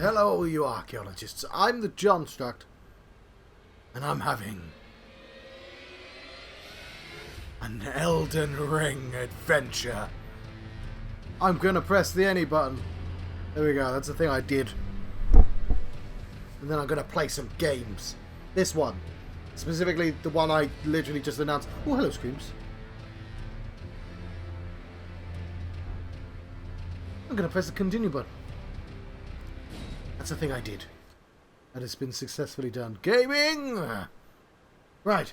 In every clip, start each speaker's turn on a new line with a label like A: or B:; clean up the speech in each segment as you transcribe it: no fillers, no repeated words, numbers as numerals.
A: Hello, you archaeologists. I'm the John Struct, and I'm having an Elden Ring adventure. I'm gonna press the any button. There we go, that's the thing I did. And then I'm gonna play some games. This one. Specifically the one I literally just announced. Oh, hello, Screams. I'm gonna press the continue button. That's the thing I did. And it's been successfully done. Gaming! Right.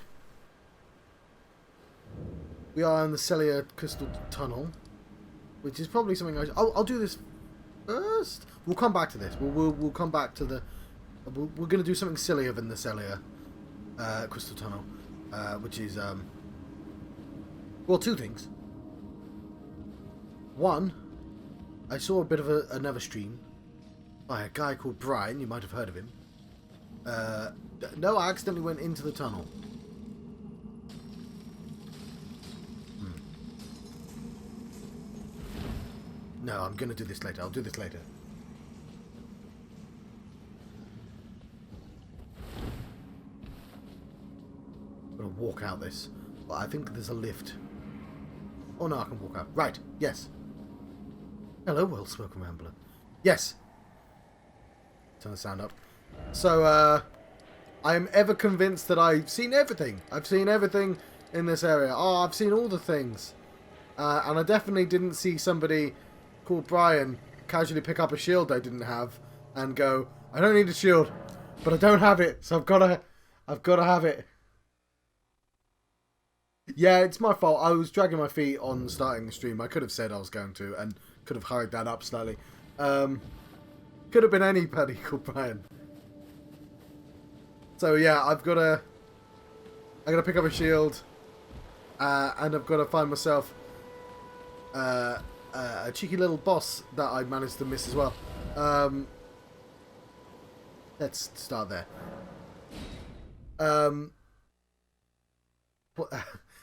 A: We are in the Cellular Crystal Tunnel, which is probably something I'll do this first. We'll come back to this. We'll come back to the... We're going to do something sillier than the Cellular Crystal Tunnel, which is... well, two things. One, I saw a bit of another stream by a guy called Brian. You might have heard of him. No, I accidentally went into the tunnel. No, I'm going to do this later. I'll do this later. I'm going to walk out this. But I think there's a lift. Oh no, I can walk out. Right, yes. Hello, well-spoken rambler. Yes. Turn the sound up. So, I am ever convinced that I've seen everything. I've seen everything in this area. Oh, I've seen all the things. And I definitely didn't see somebody called Brian casually pick up a shield they didn't have and go, I don't need a shield, but I don't have it, so I've got to have it. Yeah, it's my fault. I was dragging my feet on starting the stream. I could have said I was going to and could have hurried that up slightly. Could have been anybody called Brian. So yeah, I gotta pick up a shield, and I've got to find myself a cheeky little boss that I managed to miss as well. Let's start there.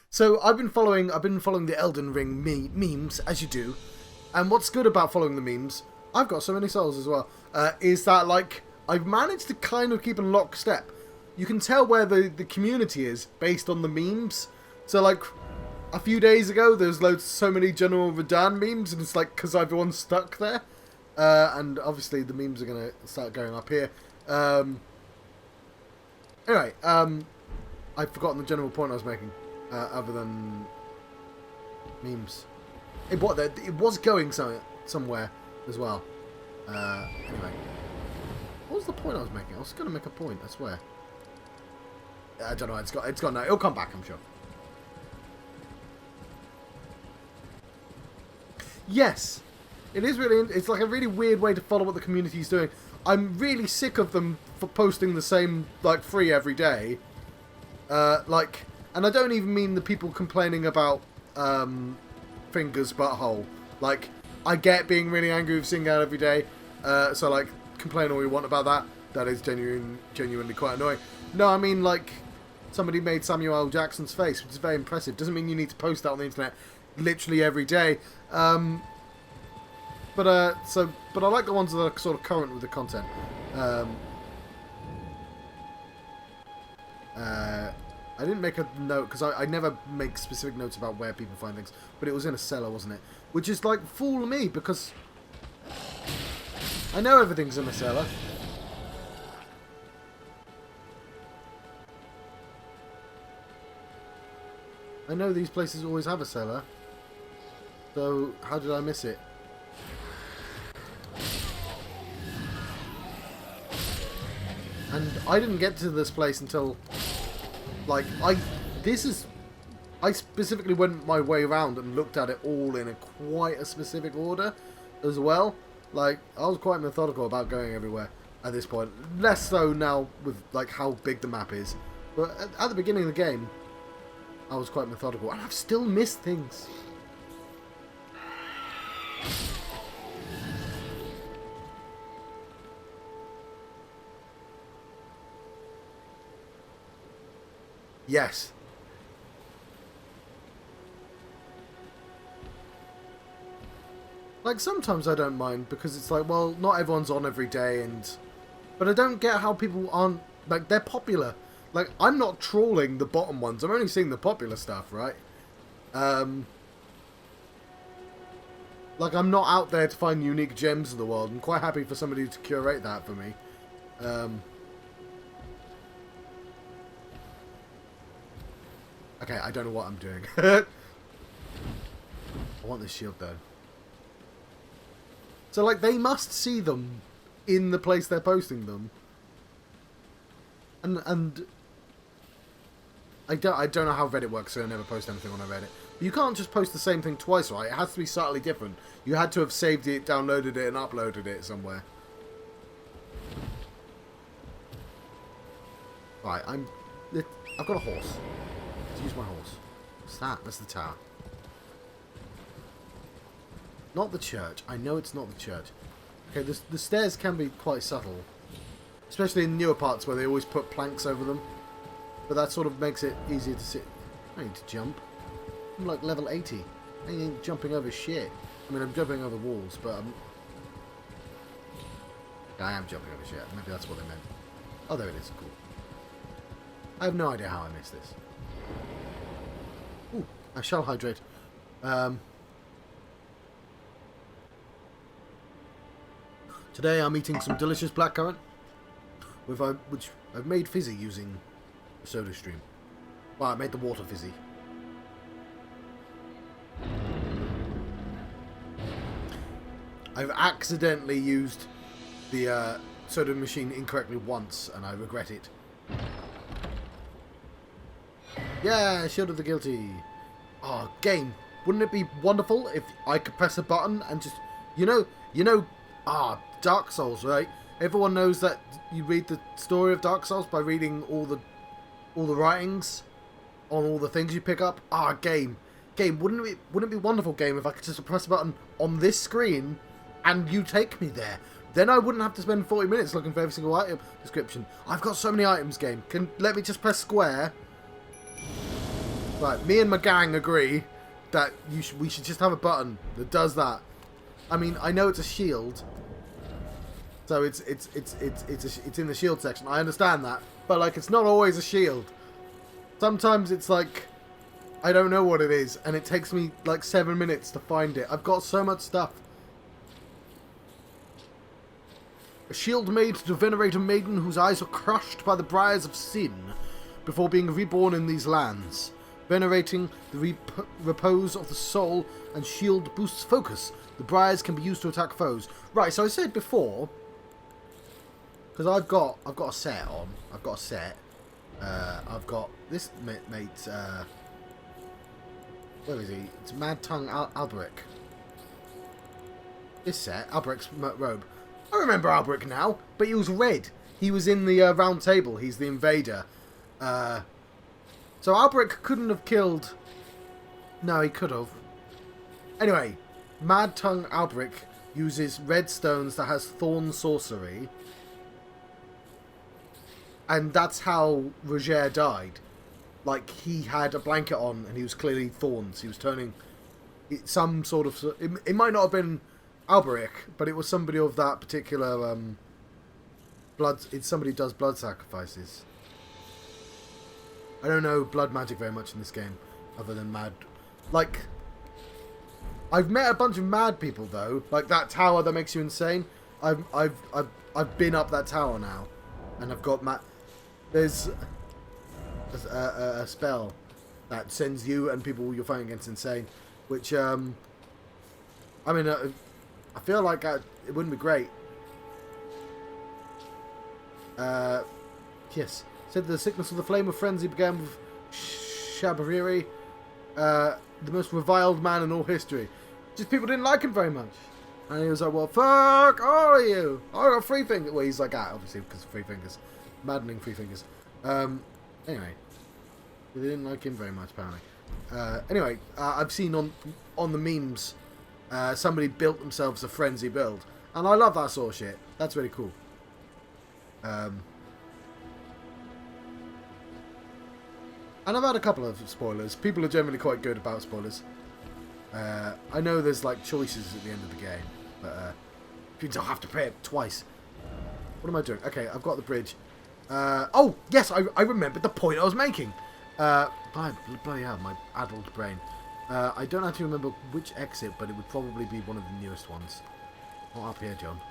A: So I've been following the Elden Ring memes, as you do, and what's good about following the memes, I've got so many souls as well, is that like I've managed to kind of keep in lockstep. You can tell where the community is based on the memes. So like a few days ago, there's so many General Radahn memes, and it's like because everyone's stuck there, and obviously the memes are gonna start going up here. Anyway, I've forgotten the general point I was making, other than memes. It was going somewhere as well. Anyway, what was the point I was making? I was going to make a point, I swear. I don't know. It's got no. It'll come back, I'm sure. Yes, it is really. It's like a really weird way to follow what the community's doing. I'm really sick of them for posting the same like free every day. Like, and I don't even mean the people complaining about fingers butthole. Like, I get being really angry with seeing that every day. So like, complain all you want about that. That is genuinely quite annoying. No, I mean like, somebody made Samuel L. Jackson's face, which is very impressive. Doesn't mean you need to post that on the internet literally every day. But I like the ones that are sort of current with the content. I didn't make a note because I never make specific notes about where people find things, but it was in a cellar, wasn't it? Which is like fool me because I know everything's in a cellar. I know these places always have a cellar. So how did I miss it? And I didn't get to this place until, like, I specifically went my way around and looked at it all in quite a specific order as well. Like, I was quite methodical about going everywhere at this point. Less so now with, like, how big the map is. But at the beginning of the game, I was quite methodical. And I've still missed things. Yes. Like, sometimes I don't mind, because it's like, well, not everyone's on every day, but I don't get how people aren't, like, they're popular. Like, I'm not trawling the bottom ones, I'm only seeing the popular stuff, right? Like, I'm not out there to find unique gems in the world. I'm quite happy for somebody to curate that for me. Okay, I don't know what I'm doing. I want this shield, though. So, like, they must see them in the place they're posting them. And I don't know how Reddit works, so I never post anything on Reddit. But you can't just post the same thing twice, right? It has to be slightly different. You had to have saved it, downloaded it, and uploaded it somewhere. Right, I've got a horse. Let's use my horse. What's that? That's the tower. Not the church. I know it's not the church. Okay, the stairs can be quite subtle. Especially in newer parts where they always put planks over them. But that sort of makes it easier to see. I need to jump. I'm like level 80. I ain't jumping over shit. I mean, I'm jumping over walls, but I am jumping over shit. Maybe that's what they meant. Oh, there it is. Cool. I have no idea how I missed this. Ooh, I shall hydrate. Today I'm eating some delicious blackcurrant, which I've made fizzy using a soda stream. Well, I made the water fizzy. I've accidentally used the soda machine incorrectly once, and I regret it. Yeah, Shield of the Guilty. Oh, game. Wouldn't it be wonderful if I could press a button and just, Dark Souls, right? Everyone knows that you read the story of Dark Souls by reading all the writings on all the things you pick up. Game. Wouldn't it be wonderful, game, if I could just press a button on this screen and you take me there? Then I wouldn't have to spend 40 minutes looking for every single item description. I've got so many items, game. Let me just press square. Right, me and my gang agree that we should just have a button that does that. I mean, I know it's a shield, so it's in the shield section. I understand that, but like, it's not always a shield. Sometimes it's like, I don't know what it is, and it takes me like 7 minutes to find it. I've got so much stuff. A shield made to venerate a maiden whose eyes were crushed by the briars of sin before being reborn in these lands. Venerating the repose of the soul, and shield boosts focus. The briars can be used to attack foes. Right, so I said before, because I've got a set on. I've got a set. I've got this mate. Where is he? It's Mad Tongue Alberic. This set, Alberic's robe. I remember Alberic now, but he was red. He was in the round table. He's the invader. So Alberic couldn't have killed... No, he could have. Anyway, Mad Tongue Alberic uses red stones that has thorn sorcery. And that's how Roger died. Like, he had a blanket on and he was clearly thorns. He was turning... some sort of... It might not have been Alberic, but it was somebody of that particular... blood. It's somebody who does blood sacrifices. I don't know blood magic very much in this game, other than mad. Like, I've met a bunch of mad people though. Like that tower that makes you insane. I've been up that tower now, and I've got There's a spell that sends you and people you're fighting against insane, which I mean, I feel like it wouldn't be great. Yes. Said the sickness of the flame of frenzy began with Shabariri, the most reviled man in all history. Just people didn't like him very much. And he was like, well, fuck all of you. I got 3 fingers. Well, he's like that, obviously, because of 3 fingers. Maddening 3 fingers. Anyway. They didn't like him very much, apparently. Anyway, I've seen on the memes, somebody built themselves a frenzy build. And I love that sort of shit. That's really cool. And I've had a couple of spoilers. People are generally quite good about spoilers. I know there's like choices at the end of the game, but you don't have to pay it twice. What am I doing? Okay, I've got the bridge. Oh, yes, I remembered the point I was making. Bloody hell, my adult brain. I don't actually remember which exit, but it would probably be one of the newest ones. Not up here, John.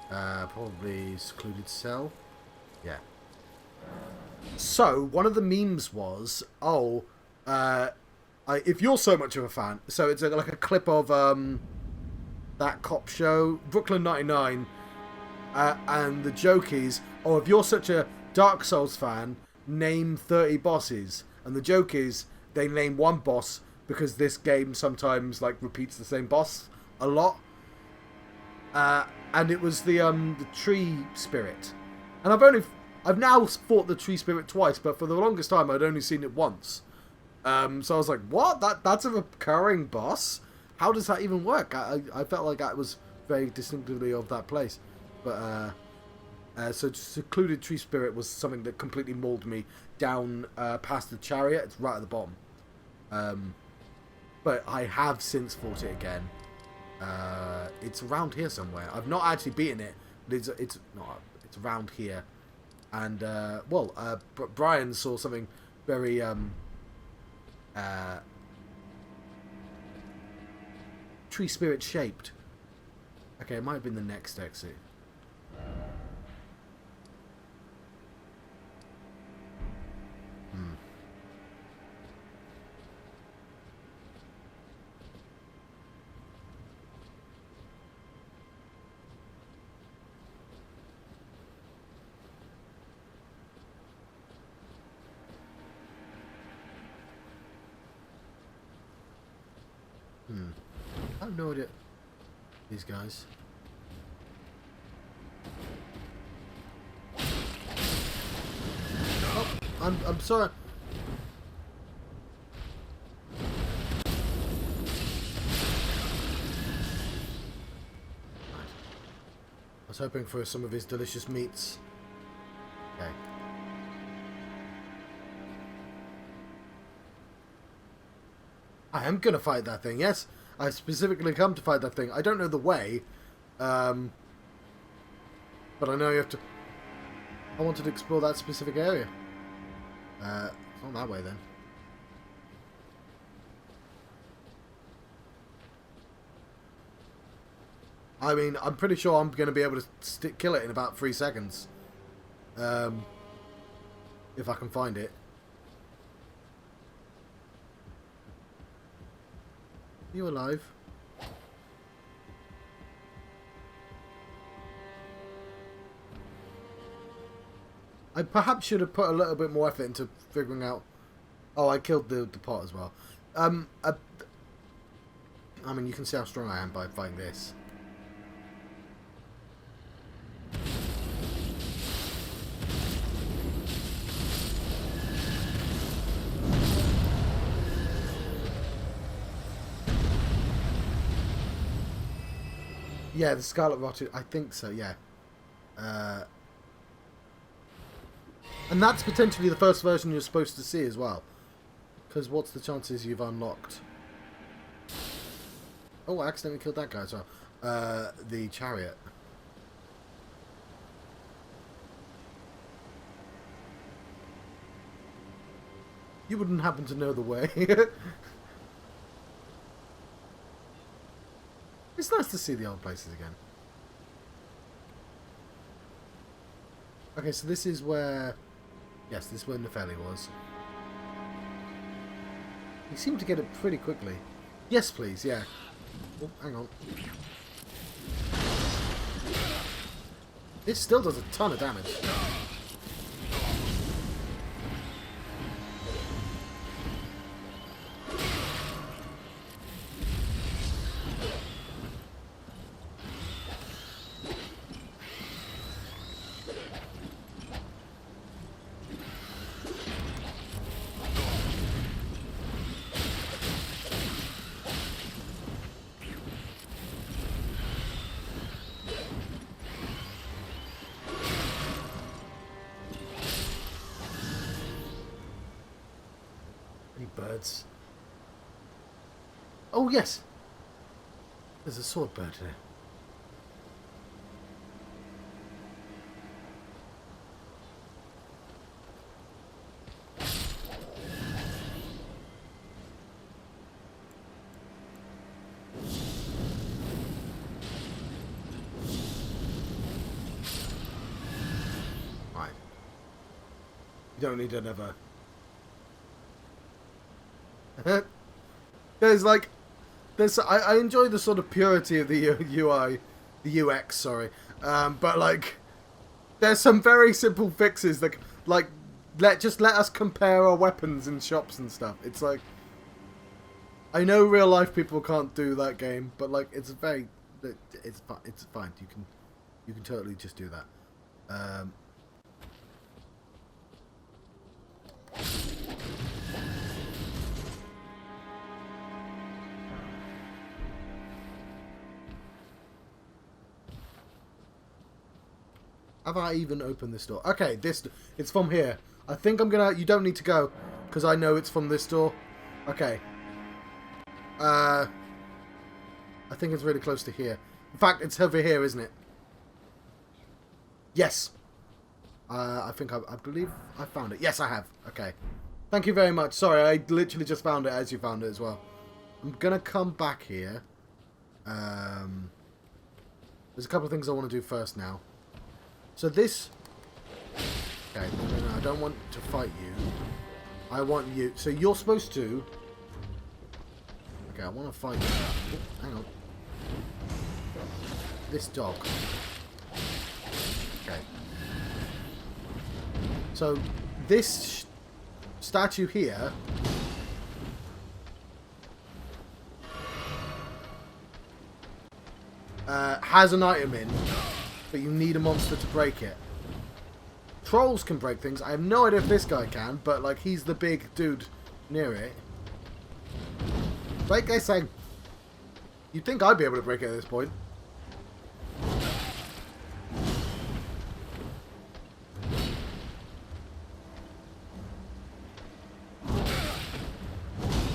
A: Probably secluded cell. Yeah. So, one of the memes was, if you're so much of a fan, so it's like a clip of that cop show, Brooklyn 99, and the joke is, if you're such a Dark Souls fan, name 30 bosses. And the joke is, they name one boss because this game sometimes like repeats the same boss a lot. And it was the tree spirit. And I've now fought the tree spirit twice, but for the longest time I'd only seen it once. So I was like, what? That's a recurring boss? How does that even work? I felt like that was very distinctively of that place. But so secluded tree spirit was something that completely mauled me down past the chariot. It's right at the bottom. But I have since fought it again. It's around here somewhere. I've not actually beaten it, but it's around here. And Brian saw something very tree spirit shaped. Okay, it might have been the next exit. I have no idea. These guys. Oh, I'm sorry. I was hoping for some of his delicious meats. Okay. I am gonna fight that thing, yes. I specifically come to fight that thing. I don't know the way, but I know you have to. I wanted to explore that specific area. It's not that way then. I mean, I'm pretty sure I'm going to be able to kill it in about 3 seconds. If I can find it. Are you alive? I perhaps should have put a little bit more effort into figuring out... Oh, I killed the pot as well. I mean, you can see how strong I am by fighting this. Yeah, the Scarlet Rotted, I think so, yeah. And that's potentially the first version you're supposed to see as well. Because what's the chances you've unlocked? Oh, I accidentally killed that guy as well. The chariot. You wouldn't happen to know the way. It's nice to see the old places again. Okay, so this is where... Yes, this is where Nepheli was. You seem to get it pretty quickly. Yes, please, yeah. Oh, hang on. This still does a ton of damage. Birds. Oh, yes. There's a sword bird there. Right. You don't need another. I enjoy the sort of purity of the UI, the UX, sorry. But like, there's some very simple fixes that, like, let us compare our weapons in shops and stuff. It's like, I know real life people can't do that game, but like, it's fine. You can totally just do that. Have I even opened this door? Okay, it's from here. I think I'm gonna... You don't need to go, because I know it's from this door. Okay. I think it's really close to here. In fact, it's over here, isn't it? Yes. I believe I found it. Yes, I have. Okay. Thank you very much. Sorry, I literally just found it as you found it as well. I'm gonna come back here. There's a couple of things I want to do first now. So this... Okay, no, I don't want to fight you. I want you... So you're supposed to... Okay, I want to fight you. Oh, hang on. This dog. Okay. So this statue here... has an item in... But you need a monster to break it. Trolls can break things. I have no idea if this guy can, but like he's the big dude near it. Like I say, you'd think I'd be able to break it at this point.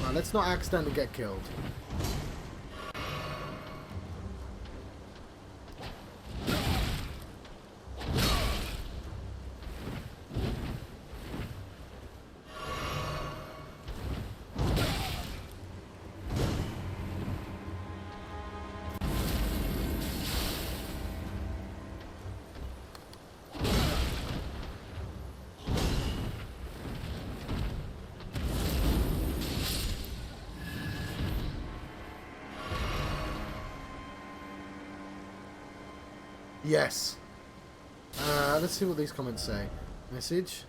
A: Right, let's not accidentally get killed. Yes. Let's see what these comments say. Message.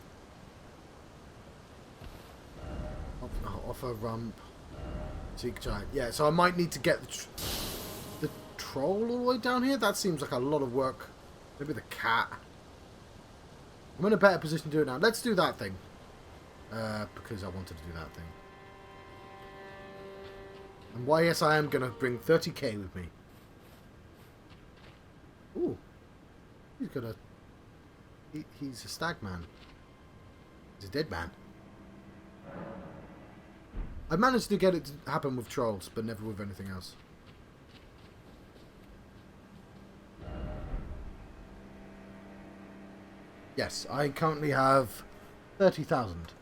A: Offer rump. Seek giant. Yeah, so I might need to get the troll all the way down here. That seems like a lot of work. Maybe the cat. I'm in a better position to do it now. Let's do that thing. Because I wanted to do that thing. And why, yes, I am going to bring 30k with me. Ooh. He's got a... He's a stag man. He's a dead man. I managed to get it to happen with trolls, but never with anything else. Yes, I currently have 30,000.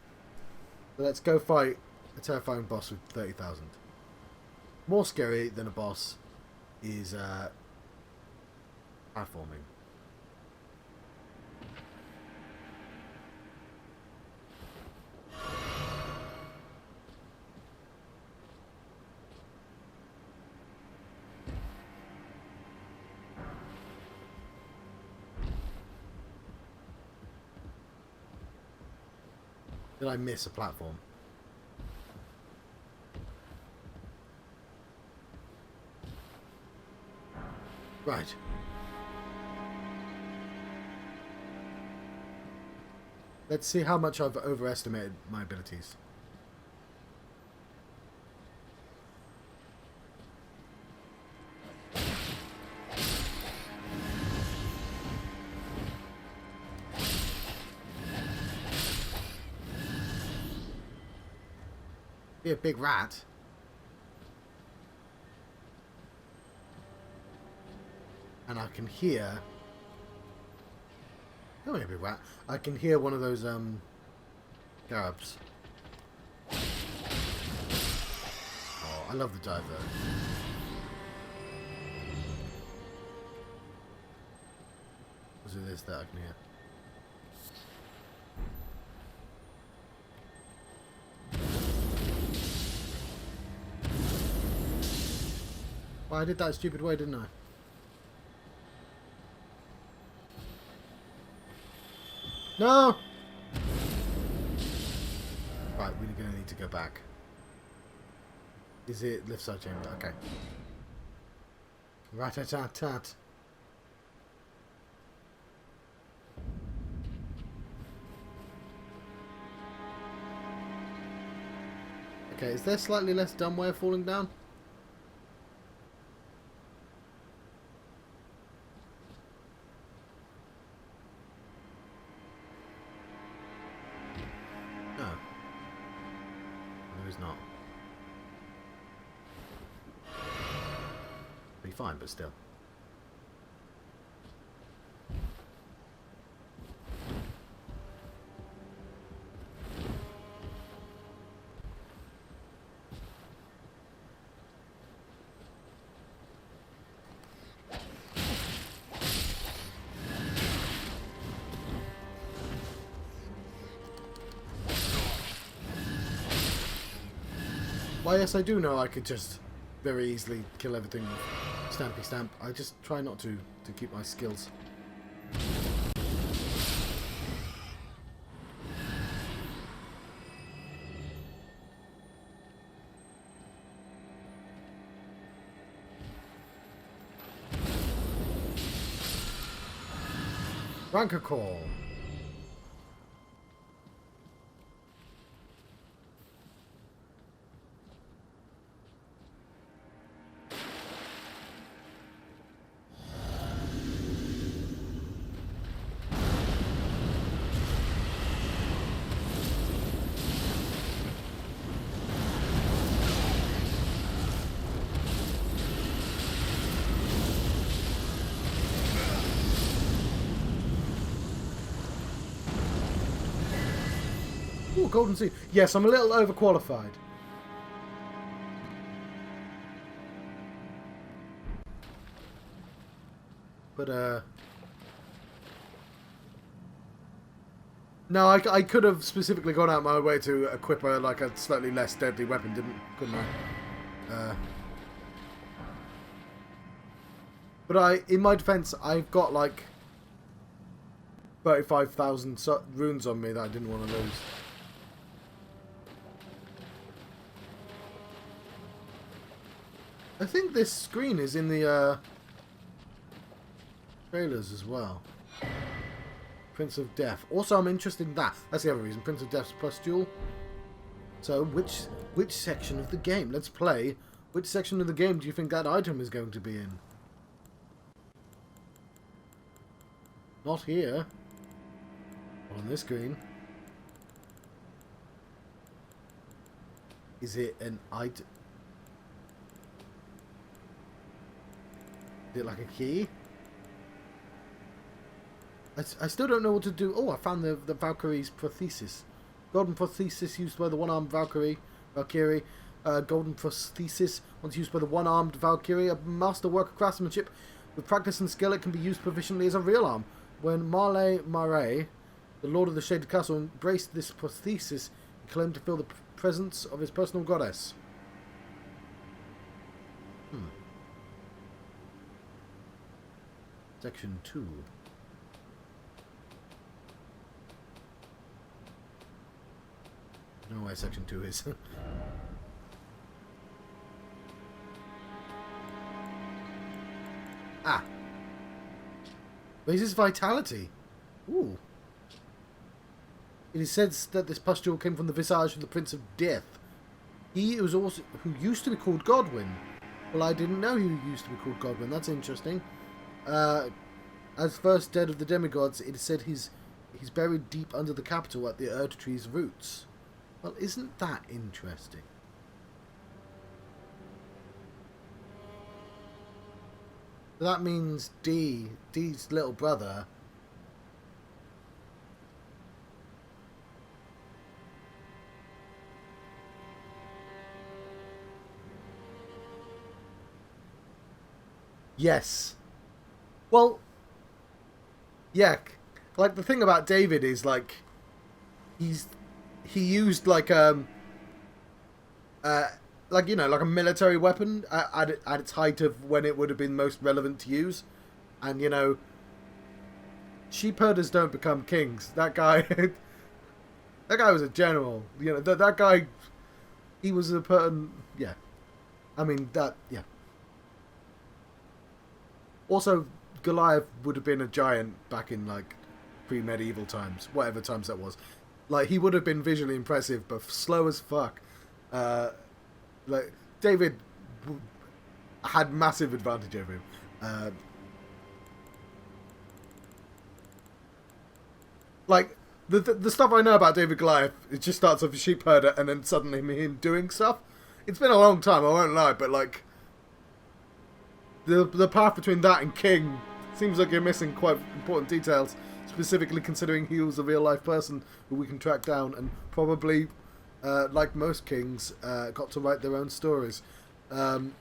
A: So let's go fight a terrifying boss with 30,000. More scary than a boss is platforming. Did I miss a platform? Right. Let's see how much I've overestimated my abilities. Be a big rat. And I can hear... Oh, maybe rat. I can hear one of those, Garabs. Oh, I love the dive, though. Was it this that I can hear? Well, I did that stupid way, didn't I? No! Right, we're going to need to go back. Is it lift side chamber? Okay. Rat-a-tat-tat. Okay, is there slightly less dumb way of falling down? No. There is not. Be fine, but still. Why, yes, I do know I could just very easily kill everything with Stampy Stamp. I just try not to keep my skills. Ranker Call. Ooh, Golden Seed. Yes, I'm a little overqualified. But, no, I could have specifically gone out my way to equip a, like, a slightly less deadly weapon, couldn't I? But in my defense, I've got, like, 35,000 runes on me that I didn't want to lose. I think this screen is in the trailers as well. Prince of Death. Also, I'm interested in that. That's the other reason. Prince of Death's pustule. So, which section of the game? Let's play. Which section of the game do you think that item is going to be in? Not here. On this screen. Is it an item? Is it like a key? I still don't know what to do. Oh, I found the Valkyrie's prosthesis. Golden prosthesis used by the one-armed Valkyrie. Golden prosthesis, once used by the one-armed Valkyrie, a masterwork of craftsmanship. With practice and skill, it can be used proficiently as a real arm. When Marley Marais, the Lord of the Shaded Castle, embraced this prosthesis, he claimed to feel the presence of his personal goddess. Section 2. I don't know where Section 2 is. Ah! Raises vitality. Ooh. It is said that this pustule came from the visage of the Prince of Death. He was also who used to be called Godwyn. Well, I didn't know he used to be called Godwyn. That's interesting. As first dead of the demigods, it is said he's buried deep under the capital at the Erd Tree's roots. Well, isn't that interesting? That means D's little brother. Yes. Well, yeah. Like the thing about David is like he's he used uh like you know like a military weapon at its height of when it would have been most relevant to use, and you know sheep herders don't become kings. That guy, that guy was a general. You know that guy, he was a person. Yeah, I mean that. Yeah. Also, Goliath would have been a giant back in like pre-medieval times, whatever times that was. Like he would have been visually impressive, but slow as fuck. Uh, like David had massive advantage over him. Uh, like the stuff I know about David Goliath, it just starts off a sheep herder and then suddenly him doing stuff. It's been a long time, I won't lie, but like the path between that and King seems like you're missing quite important details. Specifically considering he was a real life person who we can track down and probably, like most kings, got to write their own stories. Fair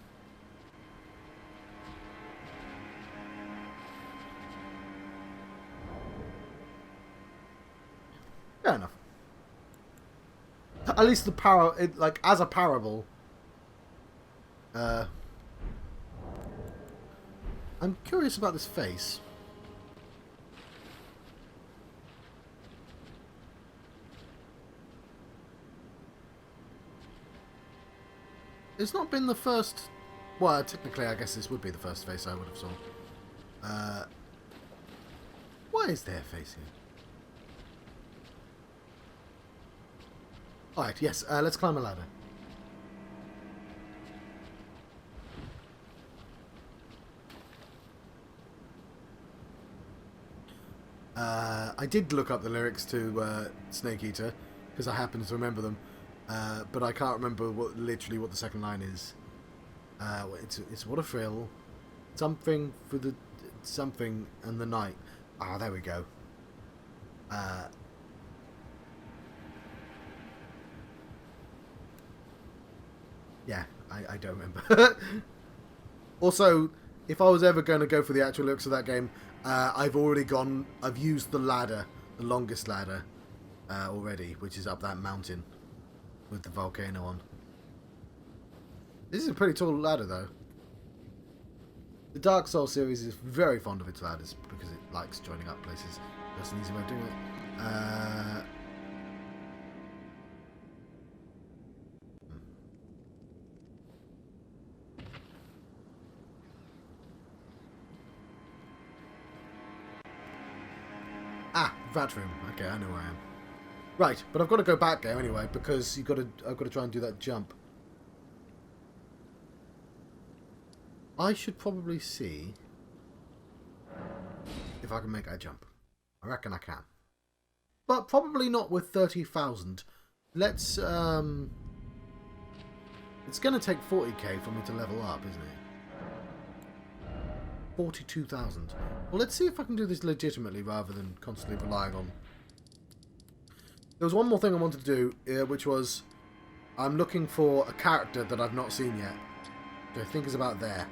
A: enough. At least the like as a parable. Uh, I'm curious about this face. It's not been the first. Well, technically, I guess this would be the first face I would have saw. Why is there a face here? Alright, yes, let's climb a ladder. I did look up the lyrics to Snake Eater, because I happen to remember them, but I can't remember literally what the second line is. It's what a thrill. Something for the... something and the night. Ah, there we go. Yeah, I don't remember. Also, if I was ever going to go for the actual looks of that game, I've used the ladder, the longest ladder, already, which is up that mountain with the volcano on. This is a pretty tall ladder, though. The Dark Souls series is very fond of its ladders because it likes joining up places. That's an easy way of doing it. Ah, that room. Okay, I know where I am. Right, but I've got to go back there anyway because I've got to try and do that jump. I should probably see if I can make that jump. I reckon I can. But probably not with 30,000. Let's, it's going to take 40k for me to level up, isn't it? 42,000. Well, let's see if I can do this legitimately rather than constantly relying on... There was one more thing I wanted to do, which was... I'm looking for a character that I've not seen yet. Which I think is about there.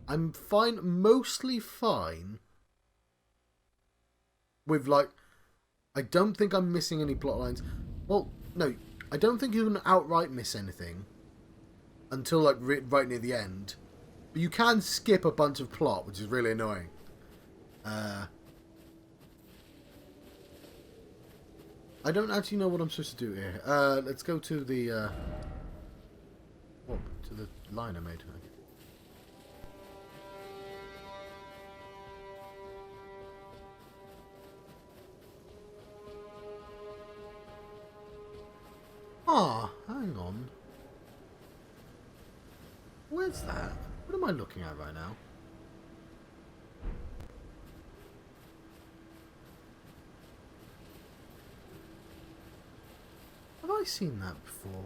A: I'm fine, mostly fine with, like... I don't think I'm missing any plot lines. Well, no, I don't think you can outright miss anything until, like, right near the end. But you can skip a bunch of plot, which is really annoying. I don't actually know what I'm supposed to do here. Let's go to the... to the line I made. Ah, hang on. Where's that? What am I looking at right now? Have I seen that before?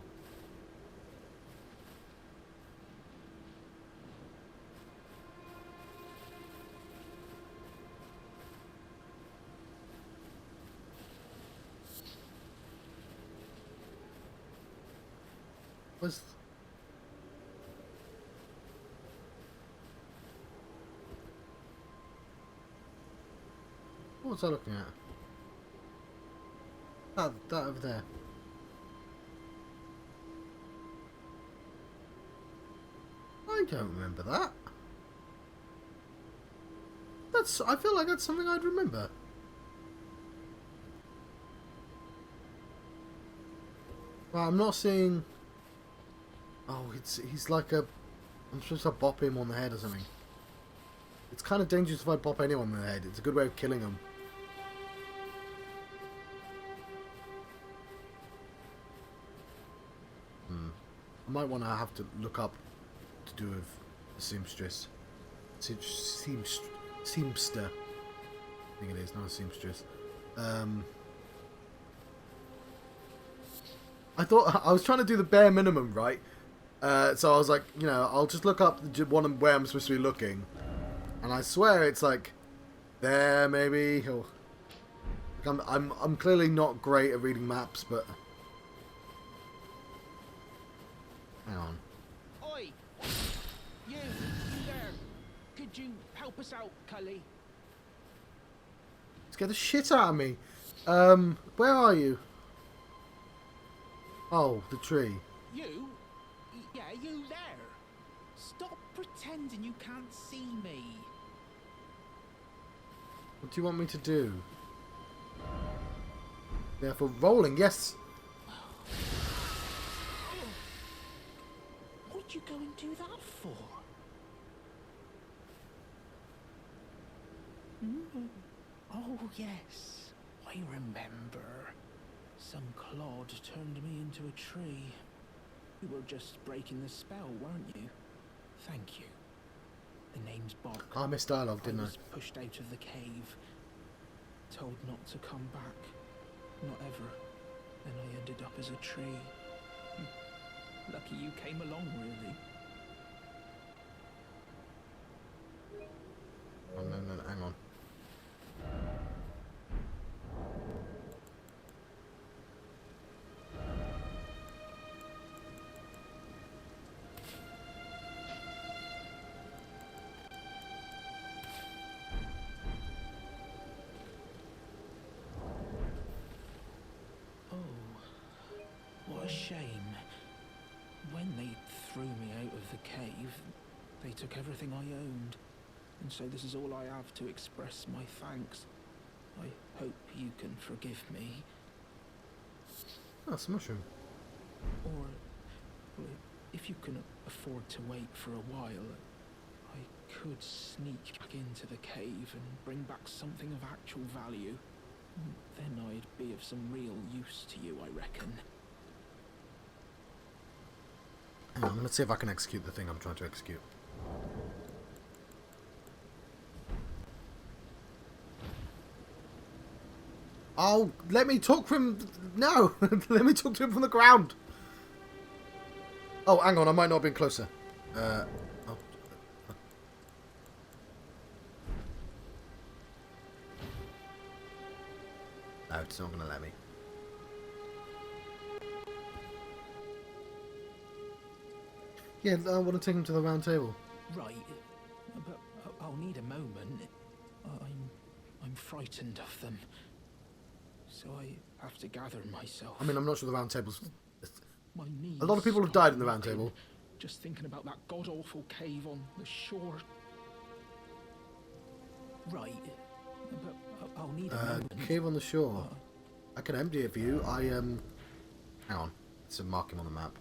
A: Was... What was I looking at? That over there. I don't remember that. I feel like that's something I'd remember. Well, I'm not seeing... Oh, he's like a... I'm supposed to bop him on the head or something. It's kind of dangerous if I bop anyone on the head. It's a good way of killing them. I might want to have to look up to do with the seamstress. Seamster. I think it is, not a seamstress. I thought I was trying to do the bare minimum, right? So I was like, you know, I'll just look up one where I'm supposed to be looking, and I swear it's like there, maybe. Or, like I'm clearly not great at reading maps, but hang on.
B: Oi, you there? Could you help us out, Cully?
A: Scare the shit out of me. Where are you? Oh, the tree.
B: You? Yeah, you there. Stop pretending you can't see me.
A: What do you want me to do? Therefore, rolling, yes.
B: What'd you go and do that for? Oh, yes. I remember. Some clod turned me into a tree. You were just breaking the spell, weren't you? Thank you. The name's Bob.
A: I missed dialogue, didn't I?
B: Was pushed out of the cave. Told not to come back. Not ever. And I ended up as a tree. Lucky you came along, really.
A: Oh, no, hang on.
B: What a shame. When they threw me out of the cave, they took everything I owned. And so this is all I have to express my thanks. I hope you can forgive me.
A: Oh, it's a mushroom.
B: Or if you can afford to wait for a while, I could sneak back into the cave and bring back something of actual value. Then I'd be of some real use to you, I reckon.
A: Hang on, let's see if I can execute the thing I'm trying to execute. Oh, let me talk from... No! Let me talk to him from the ground! Oh, hang on, I might not have been closer. Oh. No, it's not going to let me. Yeah, I want to take him to the round table.
B: Right, but I'll need a moment. I'm frightened of them. So I have to gather myself.
A: I mean, I'm not sure the round table's...
B: My knees
A: A lot of people have died in the round
B: rocking,
A: table.
B: Just thinking about that god-awful cave on the shore. Right, but I'll need a moment.
A: Cave on the shore. I can empty it for you. Hang on. Let's mark him on the map.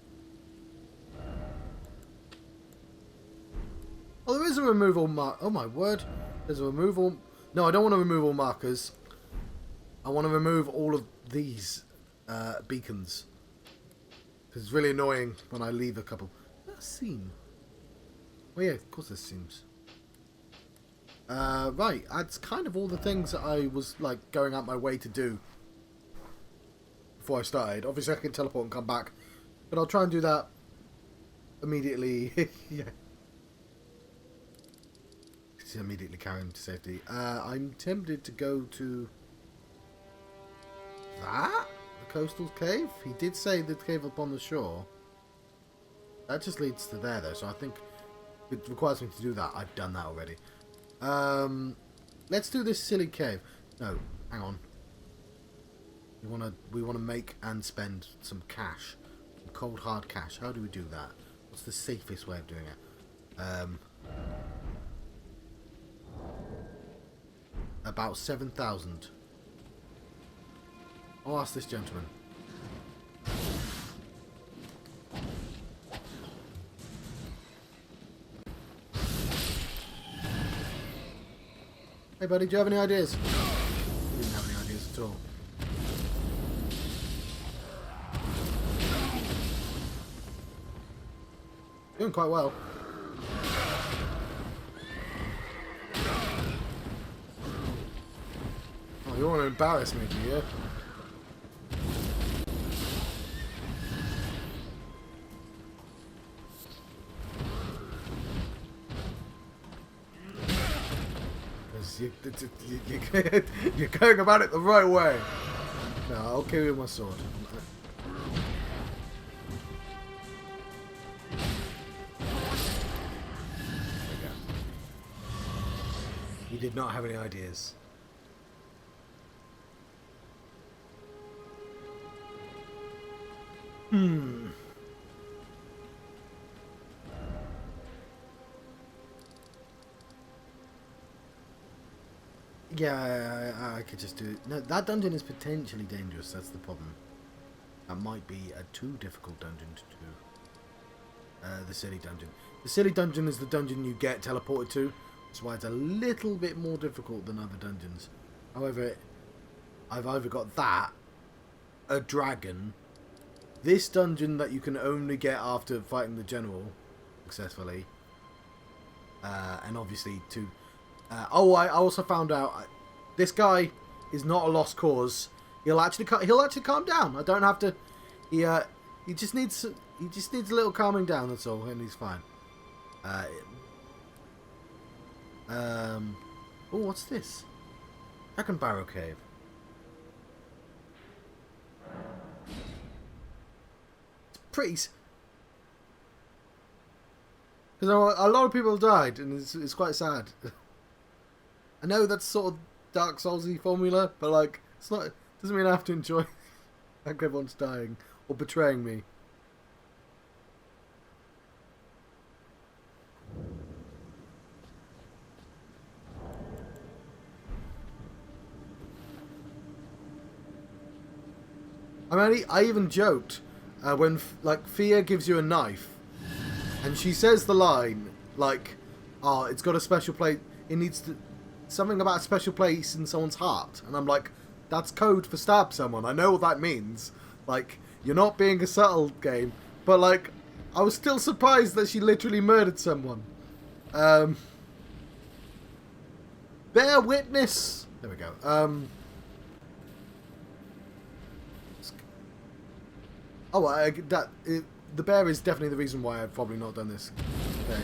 A: Oh, there is a removal mark. Oh my word. There's a removal... No, I don't want to remove all markers. I want to remove all of these beacons. Because it's really annoying when I leave a couple. Is that a seam? Oh yeah, of course there's seams. Right, that's kind of all the things that I was like going out my way to do before I started. Obviously I can teleport and come back, but I'll try and do that immediately. Yeah. Just immediately carry him to safety. I'm tempted to go to that? The coastal cave? He did say the cave up on the shore. That just leads to there, though, so I think it requires me to do that. I've done that already. Let's do this silly cave. No, hang on. We wanna make and spend some cash. Some cold hard cash. How do we do that? What's the safest way of doing it? About 7,000. I'll ask this gentleman. Hey buddy, do you have any ideas? He didn't have any ideas at all. Doing quite well. Oh, you want to embarrass me, do you? You're going about it the right way. No, I'll kill you with my sword. There we go. You did not have any ideas. Yeah, I could just do it. No, that dungeon is potentially dangerous. That's the problem. That might be a too difficult dungeon to do. The silly dungeon. The silly dungeon is the dungeon you get teleported to. That's why it's a little bit more difficult than other dungeons. However, I've either got that, a dragon, this dungeon that you can only get after fighting the general successfully, and obviously two. I also found out this guy is not a lost cause. He'll actually calm down. I don't have to. He just needs a little calming down. That's all, and he's fine. Oh, what's this? Dragon Barrow Cave. It's pretty. Because a lot of people died, and it's quite sad. I know that's sort of Dark Souls-y formula, but like, it's not. It doesn't mean I have to enjoy like everyone's dying or betraying me. I mean, I even joked when like Fia gives you a knife, and she says the line like, "Oh, it's got a special place. It needs to." Something about a special place in someone's heart, and I'm like, that's code for stab someone. I know what that means. Like, you're not being a subtle game, but like, I was still surprised that she literally murdered someone. Bear witness. There we go. The bear is definitely the reason why I've probably not done this. Okay.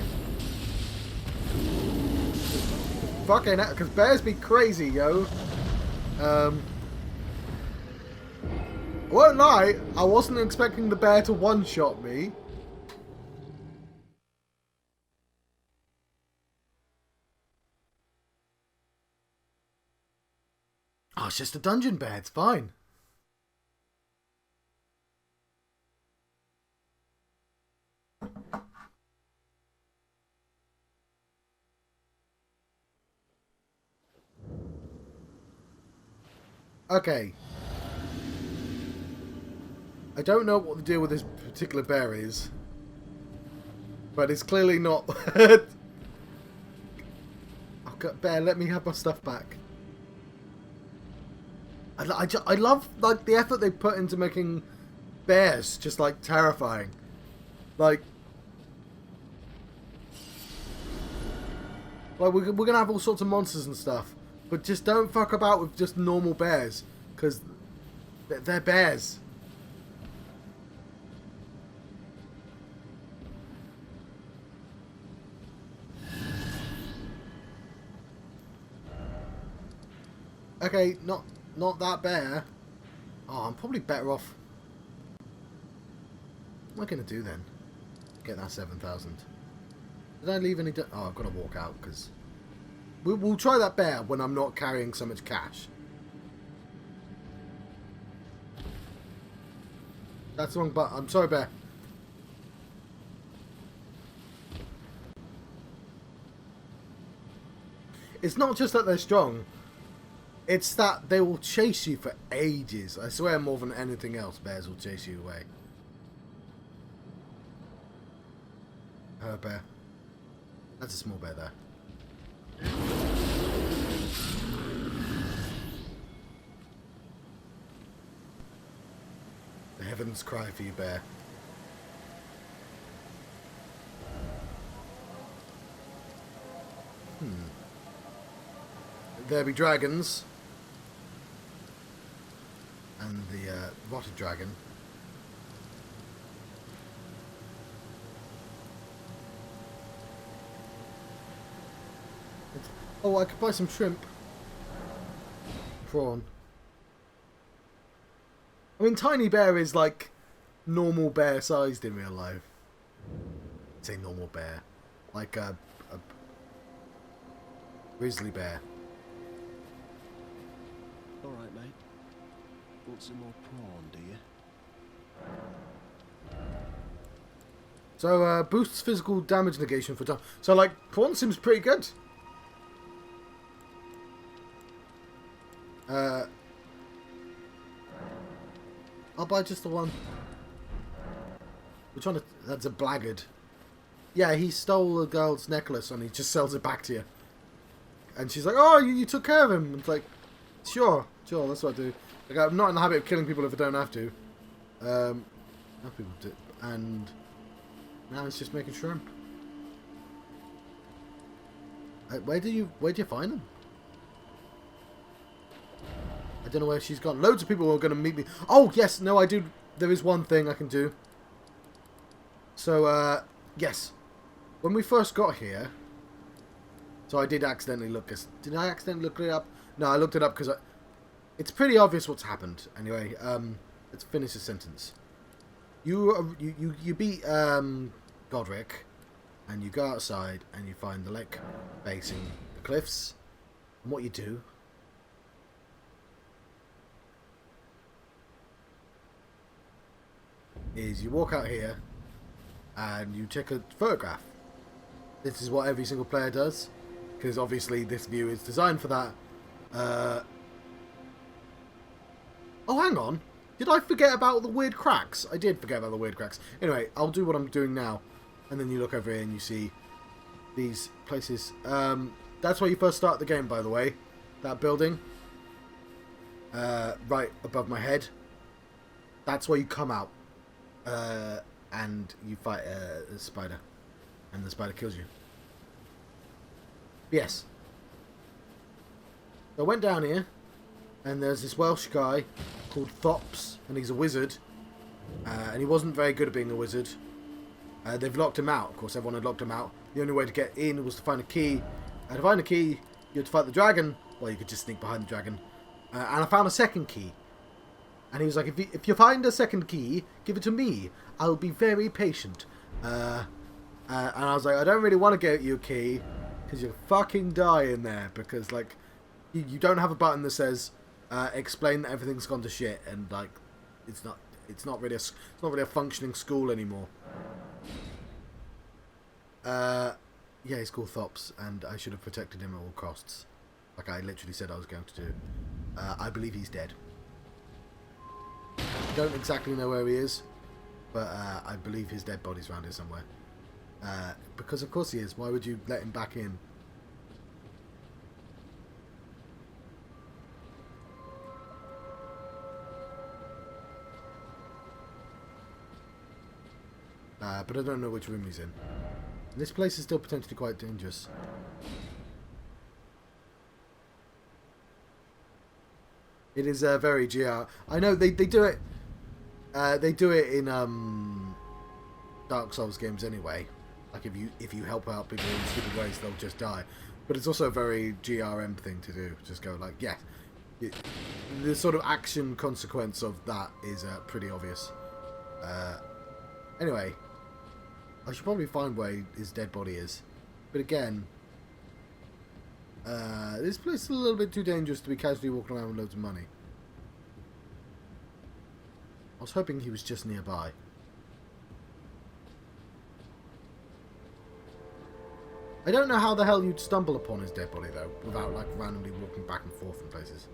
A: Fucking hell, because bears be crazy, yo. I won't lie, I wasn't expecting the bear to one-shot me. Oh, it's just a dungeon bear, it's fine. Okay. I don't know what the deal with this particular bear is. But it's clearly not... Oh, God, bear, let me have my stuff back. I love like the effort they put into making bears just like terrifying. Like we're gonna have all sorts of monsters and stuff. But just don't fuck about with just normal bears, because they're bears. Okay, not that bear. Oh, I'm probably better off. What am I going to do then? Get that 7,000. Did I leave any... Oh, I've got to walk out, because... We'll try that bear when I'm not carrying so much cash. That's the wrong button. I'm sorry, bear. It's not just that they're strong. It's that they will chase you for ages. I swear more than anything else, bears will chase you away. Bear. That's a small bear there. The heavens cry for you, bear. There be dragons. And the rotted dragon. Oh, I could buy some shrimp. Prawn. I mean, tiny bear is like normal bear sized in real life. I'd say normal bear. Like a grizzly bear.
C: Alright, mate. Want some more prawn, do you?
A: So, boosts physical damage negation for time. So, like, prawn seems pretty good. I'll buy just the one. Which one? That's a blackguard. Yeah, he stole a girl's necklace and he just sells it back to you. And she's like, oh, you took care of him. It's like, sure, that's what I do. Like, I'm not in the habit of killing people if I don't have to. Other people do. And now it's just making shrimp. Where do you find them? I don't know where she's gone. Loads of people are going to meet me. Oh, yes. No, I do. There is one thing I can do. So, yes. When we first got here... So I did accidentally look... Did I accidentally look it up? No, I looked it up because it's pretty obvious what's happened. Anyway, let's finish the sentence. You beat Godric, and you go outside, and you find the lake facing the cliffs. And what you do... is you walk out here and you take a photograph. This is what every single player does, because obviously this view is designed for that. Oh, hang on. Did I forget about the weird cracks? I did forget about the weird cracks. Anyway, I'll do what I'm doing now. And then you look over here and you see these places. That's where you first start the game, by the way. That building. Right above my head. That's where you come out. And you fight a spider, and the spider kills you. Yes. So I went down here, and there's this Welsh guy called Thops, and he's a wizard, and he wasn't very good at being a wizard. They've locked him out. Of course, everyone had locked him out. The only way to get in was to find a key. And to find a key, you had to fight the dragon. Well, you could just sneak behind the dragon. And I found a second key. And he was like, if you find a second key, give it to me. I'll be very patient. And I was like, I don't really want to get you a key, because you'll fucking die in there. Because, like, you don't have a button that says, explain that everything's gone to shit. And, like, it's not really a functioning school anymore. Yeah, he's called Thops, and I should have protected him at all costs. Like I literally said I was going to do. I believe he's dead. I don't exactly know where he is, but I believe his dead body's around here somewhere. Because of course he is. Why would you let him back in? But I don't know which room he's in. This place is still potentially quite dangerous. It is very GR. I know they do it. They do it in Dark Souls games anyway. Like if you help out people in stupid ways, they'll just die. But it's also a very GRM thing to do. Just go like, yeah. The sort of action consequence of that is pretty obvious. Anyway, I should probably find where his dead body is. But again, this place is a little bit too dangerous to be casually walking around with loads of money. I was hoping he was just nearby. I don't know how the hell you'd stumble upon his dead body, though, without, like, randomly walking back and forth in places.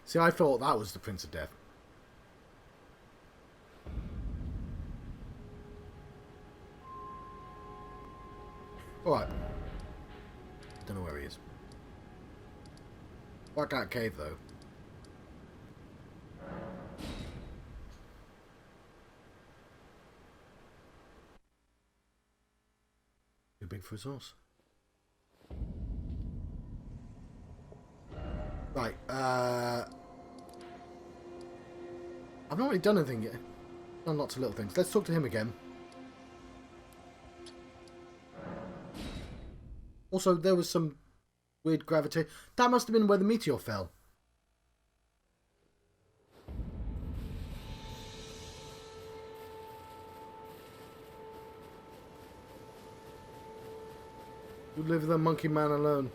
A: See, I thought that was the Prince of Death. Alright. Don't know where he is. Black Cat Cave, though. Too big for his horse. Right, I've not really done anything yet. Done lots of little things. Let's talk to him again. Also, there was some weird gravity. That must have been where the meteor fell. You leave the monkey man alone.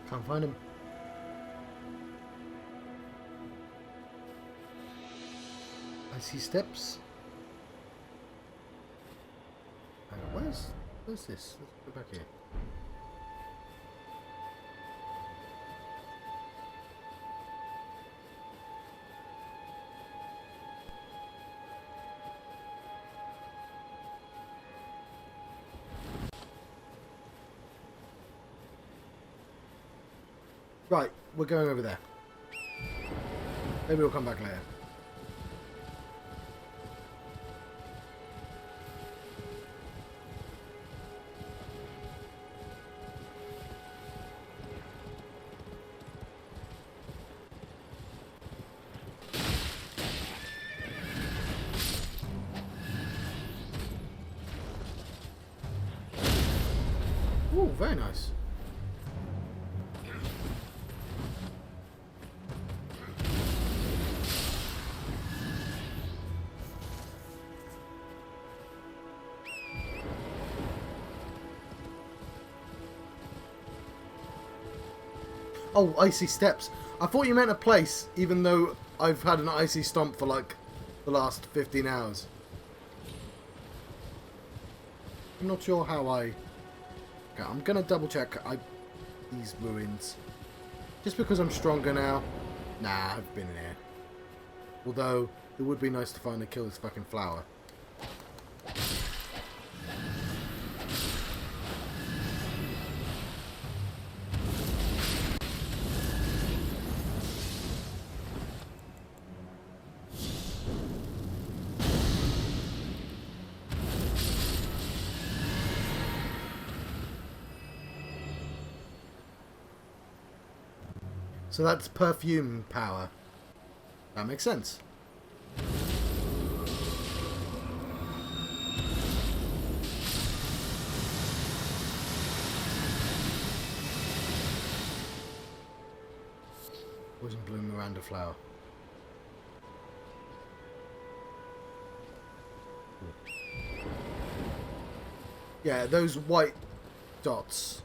A: Can't find him. I see steps. Hang on, where's this? Let's go back here. Right, we're going over there. Maybe we'll come back later. Ooh, very nice. Oh, icy steps. I thought you meant a place, even though I've had an icy stomp for like the last 15 hours. I'm not sure how I... Okay, I'm gonna double check these ruins. Just because I'm stronger now. Nah, I've been in here. Although, it would be nice to finally kill this fucking flower. So that's perfume power. That makes sense. Poison bloom Miranda flower. Yeah, those white dots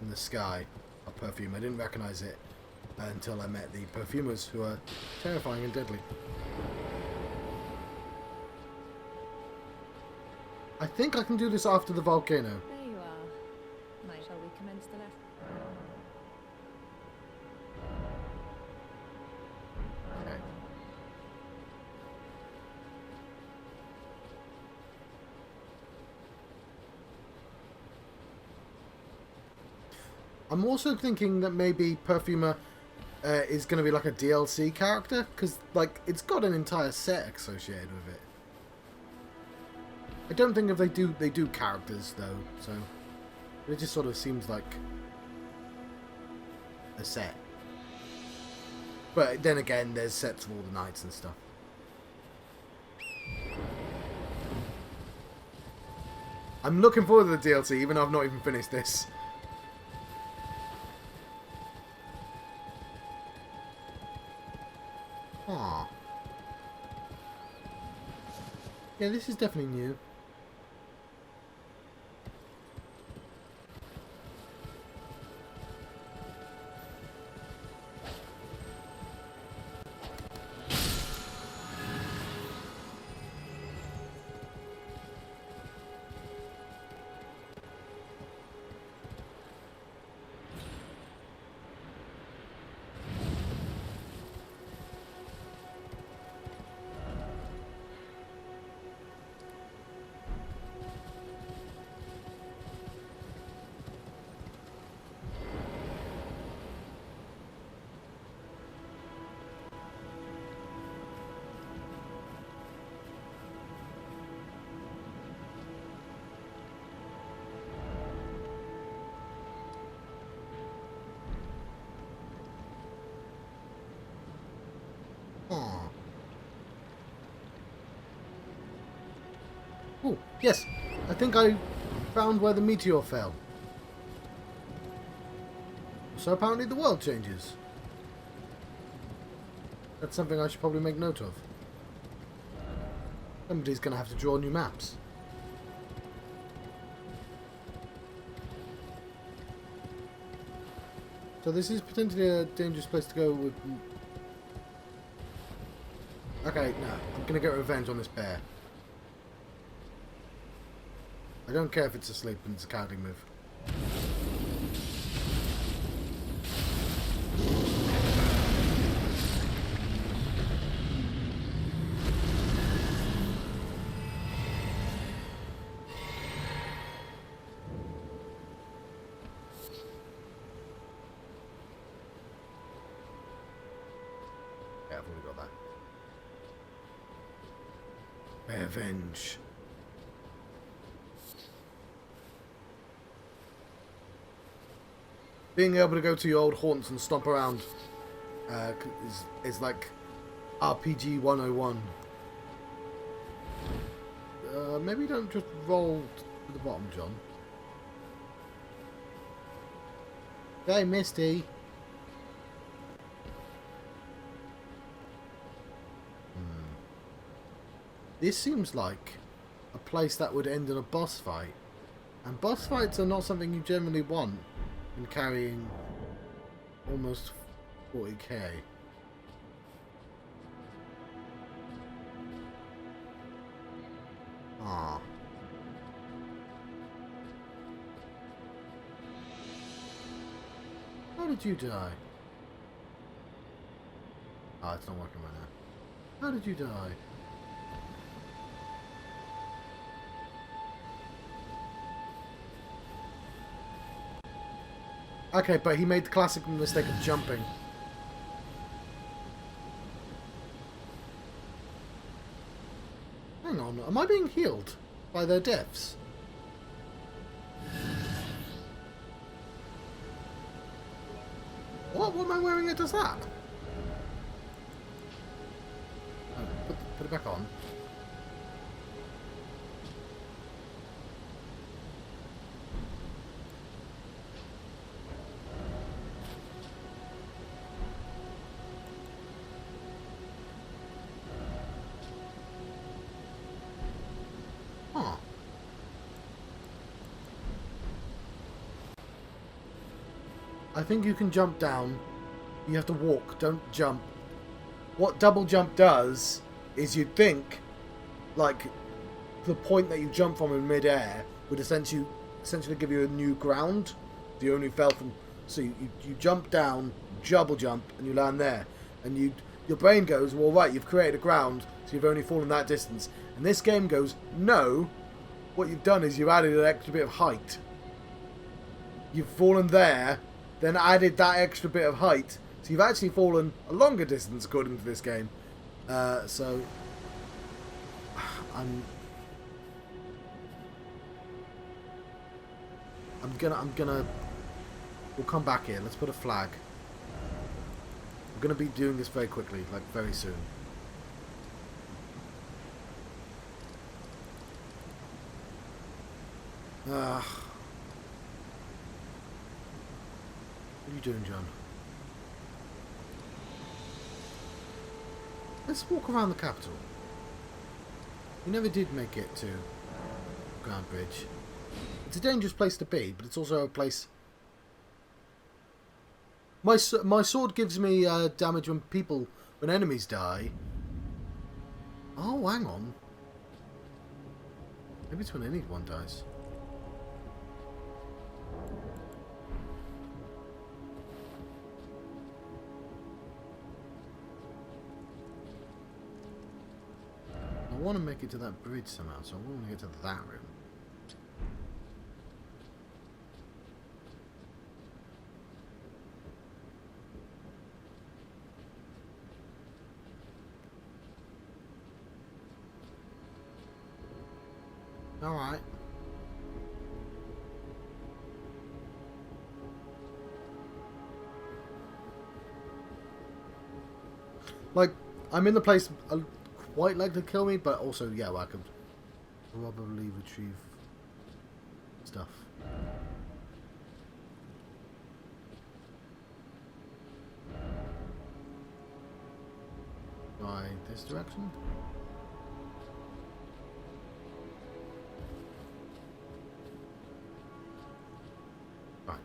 A: in the sky are perfume. I didn't recognize it until I met the perfumers, who are terrifying and deadly. I think I can do this after the volcano.
D: There you are. Now, shall we commence the lesson?
A: Okay. I'm also thinking that maybe Perfumer is going to be like a DLC character, because like it's got an entire set associated with it. I don't think if they do characters though, so it just sort of seems like a set. But then again, there's sets of all the knights and stuff. I'm looking forward to the DLC, even though I've not even finished this. Aww. Yeah, this is definitely new. Aww. Oh, yes. I think I found where the meteor fell. So apparently the world changes. That's something I should probably make note of. Somebody's going to have to draw new maps. So this is potentially a dangerous place to go with... Okay, no. I'm going to get revenge on this bear. I don't care if it's asleep and it's a cowardly move. Yeah, I've already got that. Revenge. Being able to go to your old haunts and stomp around is like RPG 101. Maybe don't just roll to the bottom, John. Hey, Misty. This seems like a place that would end in a boss fight. And boss fights are not something you generally want in carrying almost 40k. Ah. How did you die? Ah, it's not working right now. How did you die? Okay, but he made the classic mistake of jumping. Hang on, am I being healed by their deaths? What? What am I wearing that does that? Oh, put it back on. Huh. I think you can jump down. You have to walk, don't jump. What double jump does is you'd think, like, the point that you jump from in mid-air would essentially give you a new ground. You only fell from... So you jump down, double jump, and you land there. And your brain goes, well, right, you've created a ground, so you've only fallen that distance. And this game goes, no, what you've done is you've added an extra bit of height. You've fallen there, then added that extra bit of height, so you've actually fallen a longer distance according to this game. So I'm gonna we'll come back here. Let's put a flag. We're gonna be doing this very quickly, like very soon. What are you doing, John? Let's walk around the capital. We never did make it to Grand Bridge. It's a dangerous place to be, but it's also a place... My sword gives me damage when enemies die. Oh, hang on. Maybe it's when anyone dies. I want to make it to that bridge somehow, so I want to get to that room. Alright. Like, I'm in the place quite like to kill me, but also, yeah, well, I could probably retrieve stuff. By this direction? Right.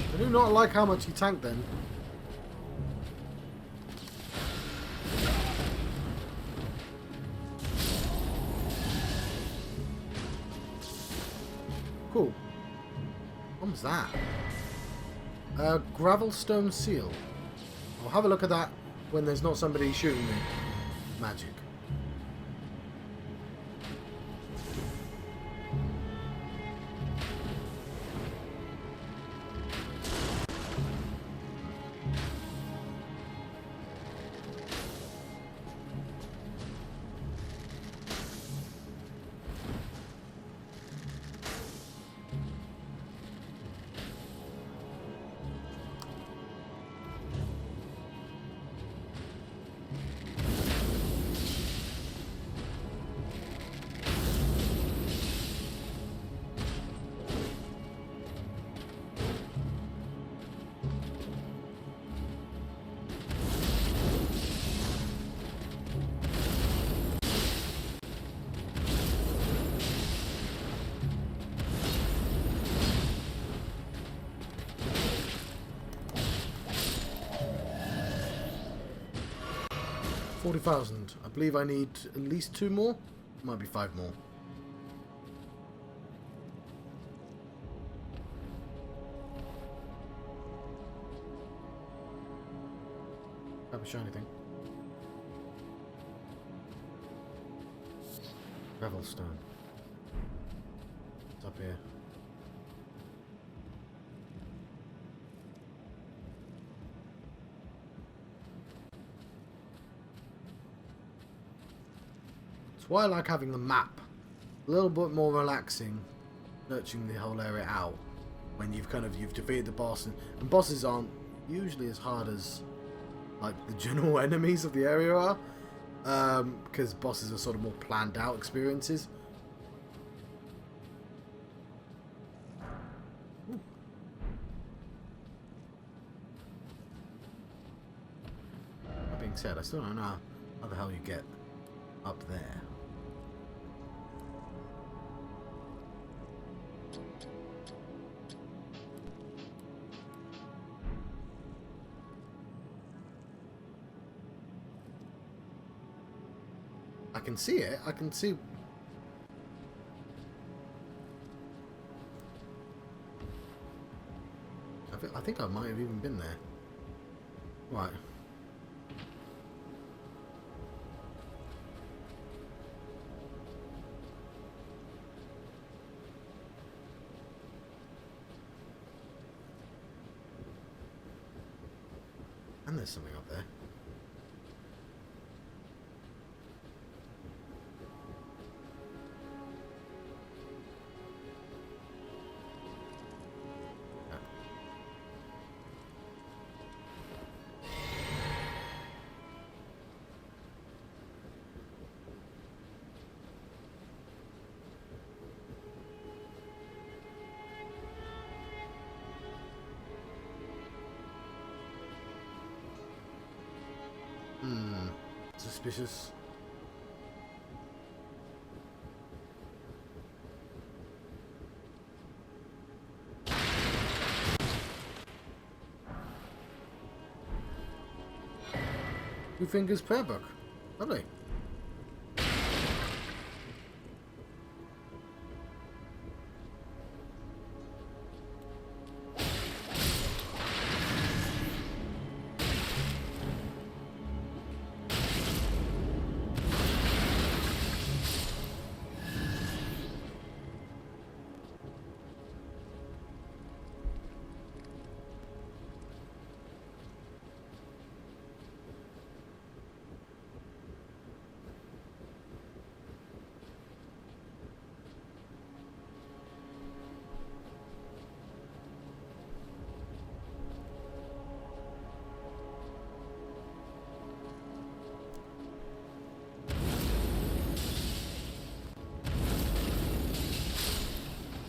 A: I do not like how much he tanked then. Cool. What was that? Gravelstone seal. I'll have a look at that when there's not somebody shooting me. Magic. $40,000. I believe I need at least 2 more. Might be 5 more. Haven't shown anything. Gravelstone. It's up here. That's why I like having the map. A little bit more relaxing, searching the whole area out when you've defeated the boss, and bosses aren't usually as hard as like the general enemies of the area are, because bosses are sort of more planned out experiences. said, I still don't know how the hell you get up there. I can see it. I can see. I think I might have even been there. Right. And there's something up there. Suspicious. Two fingers prayer book. Lovely.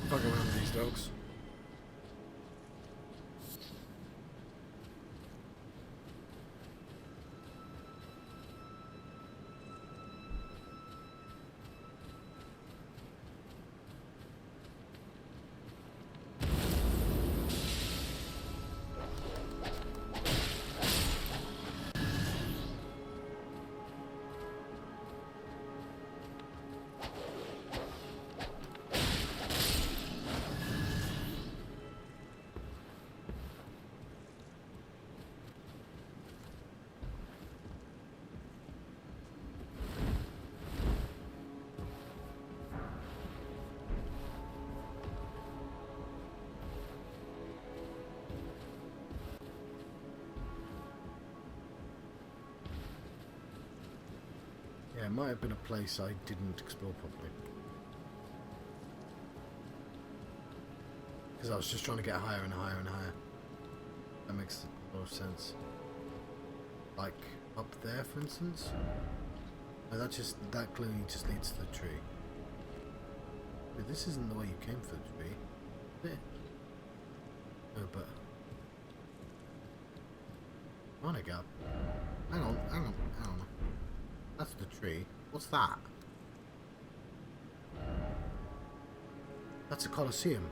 A: Fuck around with these dogs. Yeah, it might have been a place I didn't explore properly. Because I was just trying to get higher and higher and higher. That makes a lot of sense. Like, up there, for instance? No, that clearly just leads to the tree. But this isn't the way you came for the tree. Is it? No, but... I wanna go. Hang on. That's the tree. What's that? That's a Colosseum.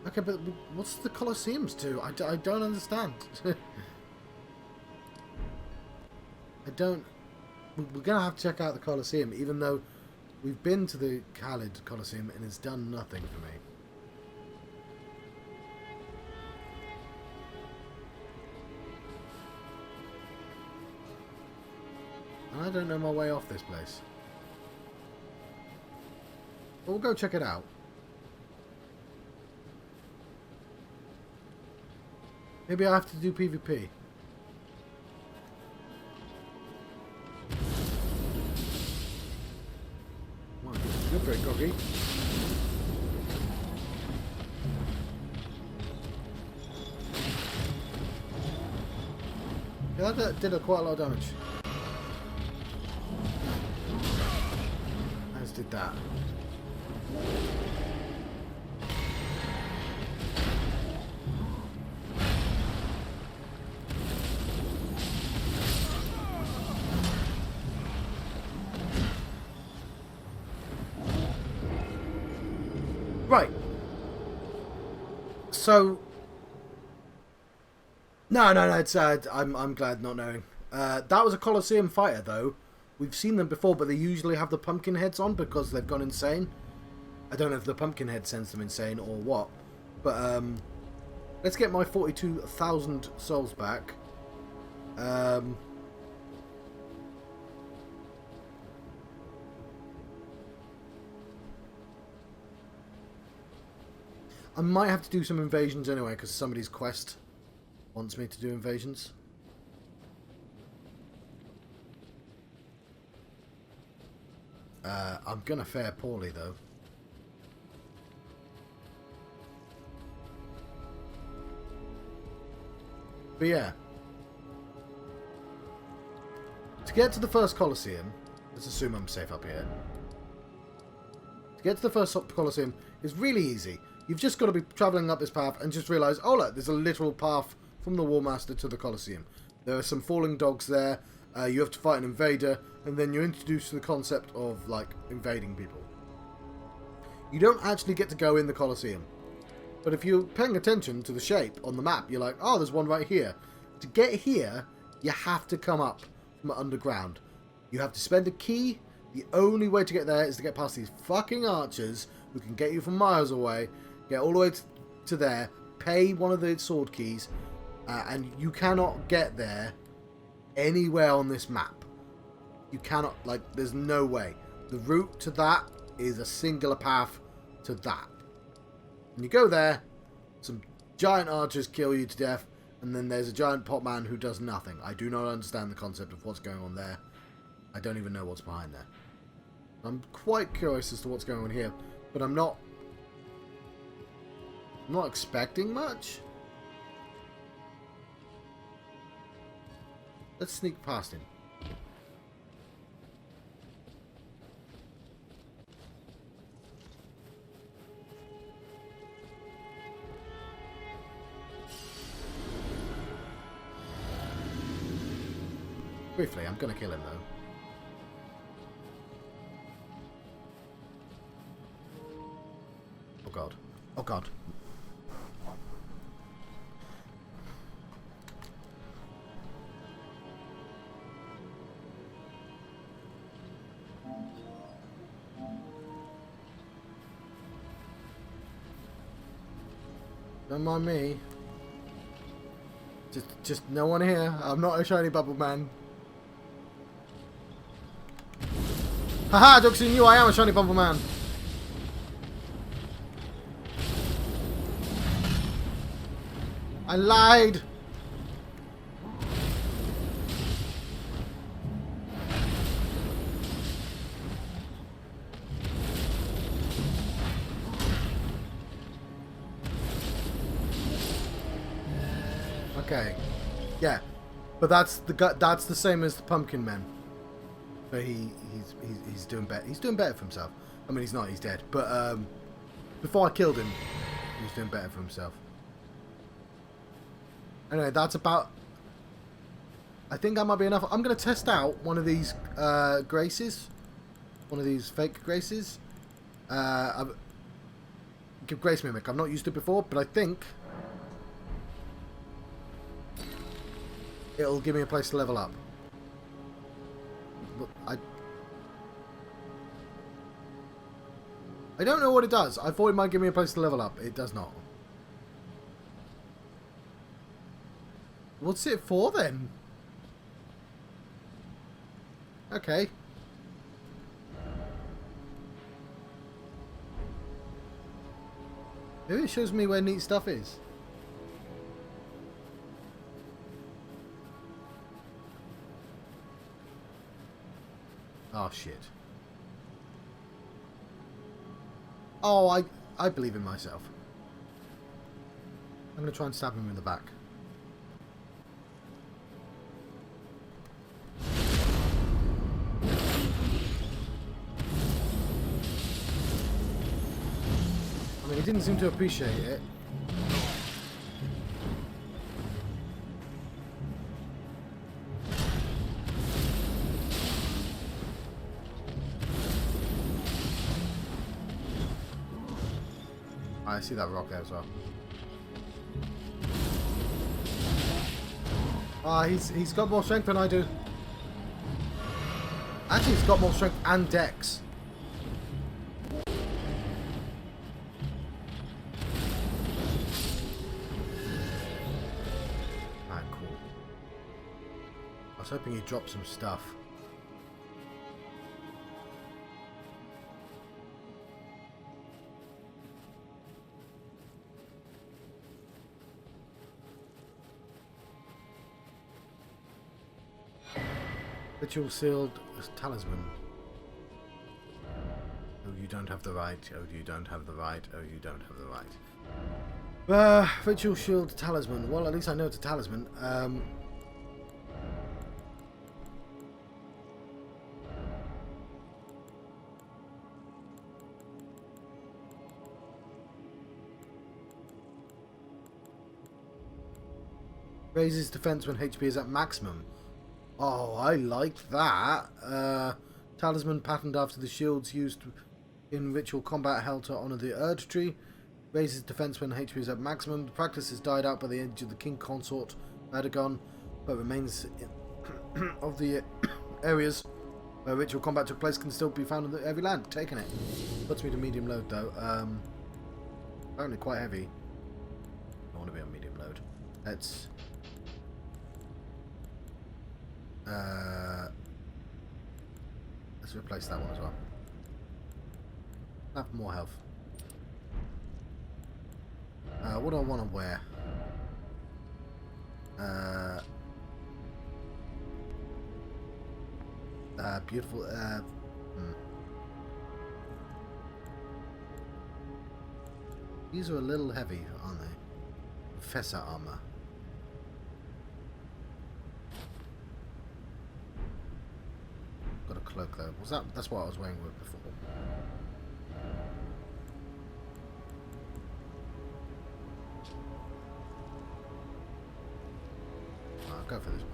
A: Okay, but what's the Colosseums to? I don't understand. I don't... We're going to have to check out the Colosseum, even though we've been to the Khalid Colosseum and it's done nothing for me. I don't know my way off this place. But we'll go check it out. Maybe I have to do PvP. Come on, you're very cocky. Yeah, that did quite a lot of damage. Did that. Right. So... No, it's, I'm glad not knowing. That was a Colosseum fighter, though. We've seen them before, but they usually have the pumpkin heads on because they've gone insane. I don't know if the pumpkin head sends them insane or what. But, let's get my 42,000 souls back. I might have to do some invasions anyway, because somebody's quest wants me to do invasions. I'm gonna fare poorly, though. But yeah. To get to the first Colosseum, let's assume I'm safe up here. To get to the first Colosseum is really easy. You've just got to be travelling up this path and just realise, oh look, there's a literal path from the Warmaster to the Colosseum. There are some falling dogs there, you have to fight an invader, and then you're introduced to the concept of, like, invading people. You don't actually get to go in the Colosseum. But if you're paying attention to the shape on the map, you're like, oh, there's one right here. To get here, you have to come up from underground. You have to spend a key. The only way to get there is to get past these fucking archers who can get you from miles away, get all the way to there, pay one of the sword keys, and you cannot get there anywhere on this map. You cannot, like, there's no way. The route to that is a singular path to that. And you go there, some giant archers kill you to death, and then there's a giant pot man who does nothing. I do not understand the concept of what's going on there. I don't even know what's behind there. I'm quite curious as to what's going on here, but I'm not expecting much. Let's sneak past him. Briefly, I'm gonna kill him though. Oh god. Oh god. Don't mind me. Just no one here. I'm not a shiny bubble man. Haha, joke's on you, I am a shiny bubble man. I lied. Okay, yeah, but that's the same as the Pumpkin Man. But he's doing better. He's doing better for himself. I mean, he's not. He's dead. But before I killed him, he was doing better for himself. Anyway, that's about... I think that might be enough. I'm going to test out one of these graces. One of these fake graces. Give Grace Mimic. I've not used it before, but I think it'll give me a place to level up. But I don't know what it does. I thought it might give me a place to level up. It does not. What's it for then? Okay. Maybe it shows me where neat stuff is. Oh shit. Oh, I believe in myself. I'm gonna try and stab him in the back. I mean, he didn't seem to appreciate it. I see that rock there as well. Ah, he's got more strength than I do. Actually, he's got more strength and dex. Alright, cool. I was hoping he'd drop some stuff. Ritual sealed talisman. Oh, you don't have the right. Oh, you don't have the right. Oh, you don't have the right. Ritual shield talisman. Well, at least I know it's a talisman. Raises defense when HP is at maximum. Oh, I like that. Talisman patterned after the shields used in ritual combat held to honour the Erd tree. Raises defense when HP is at maximum. The practice has died out by the age of the King Consort Erdogan, but remains of the areas where ritual combat took place can still be found in every land. Taking it. Puts me to medium load though. Apparently quite heavy. I want to be on medium load. Let's replace that one as well. Have more health. What do I want to wear? Beautiful. These are a little heavy, aren't they? Professor armor. Got a cloak though. Was that? That's what I was wearing with before. I'll go for this one.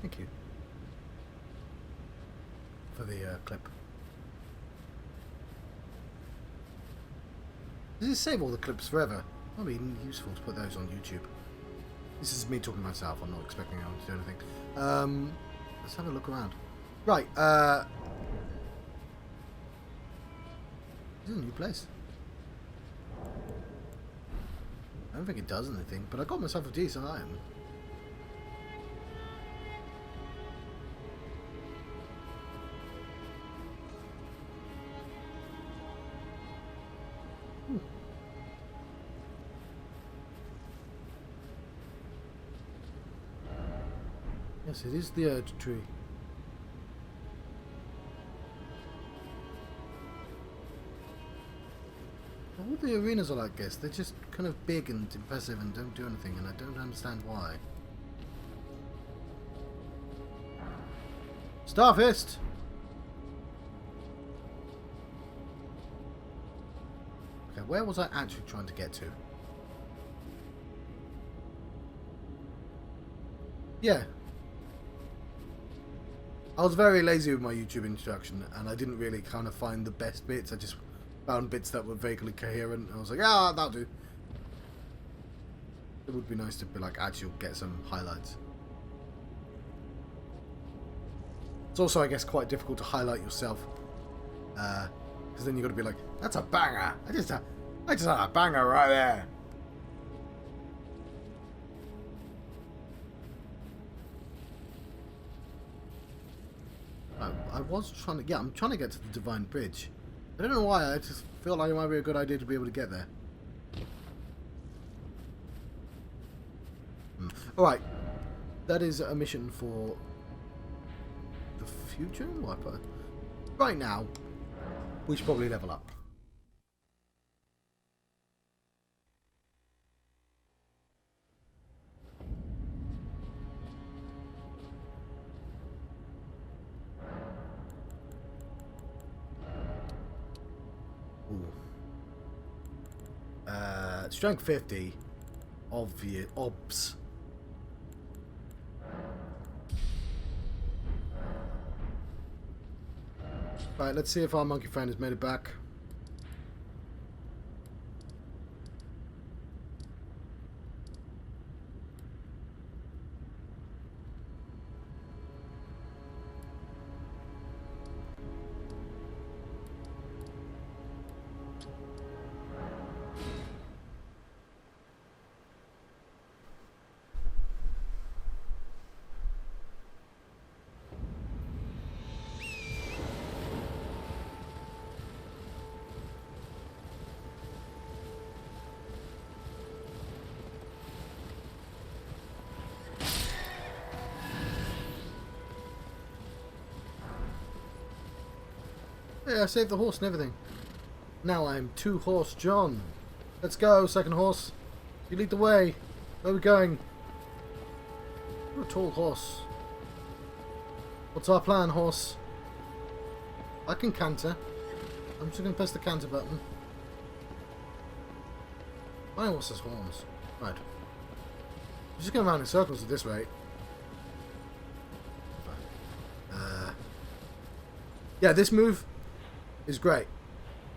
A: Thank you for the clip. Does it save all the clips forever? Might be useful to put those on YouTube. This is me talking to myself. I'm not expecting anyone to do anything. Let's have a look around. Right. This is a new place. I don't think it does anything, but I got myself a decent item. Yes, it is the Erd tree. All the arenas are like this. They're just kind of big and impressive and don't do anything, and I don't understand why. Starfist! Okay, where was I actually trying to get to? Yeah. I was very lazy with my YouTube introduction, and I didn't really kind of find the best bits. I just found bits that were vaguely coherent, and I was like, ah, that'll do. It would be nice to be like, actually get some highlights. It's also, I guess, quite difficult to highlight yourself, because then you've got to be like, that's a banger. I just had a banger right there. I was trying to, yeah, I'm trying to get to the Divine Bridge. I don't know why, I just feel like it might be a good idea to be able to get there. Alright, that is a mission for the future? What I put? Right now, we should probably level up. Ooh. Strength 50. Obvious. Obs. Right, let's see if our monkey friend has made it back. Yeah, I saved the horse and everything. Now I'm two-horse John. Let's go, second horse. You lead the way. Where are we going? You're a tall horse. What's our plan, horse? I can canter. I'm just going to press the canter button. My horse has horns. Right. We're just going around in circles at this rate. Yeah, this move is great.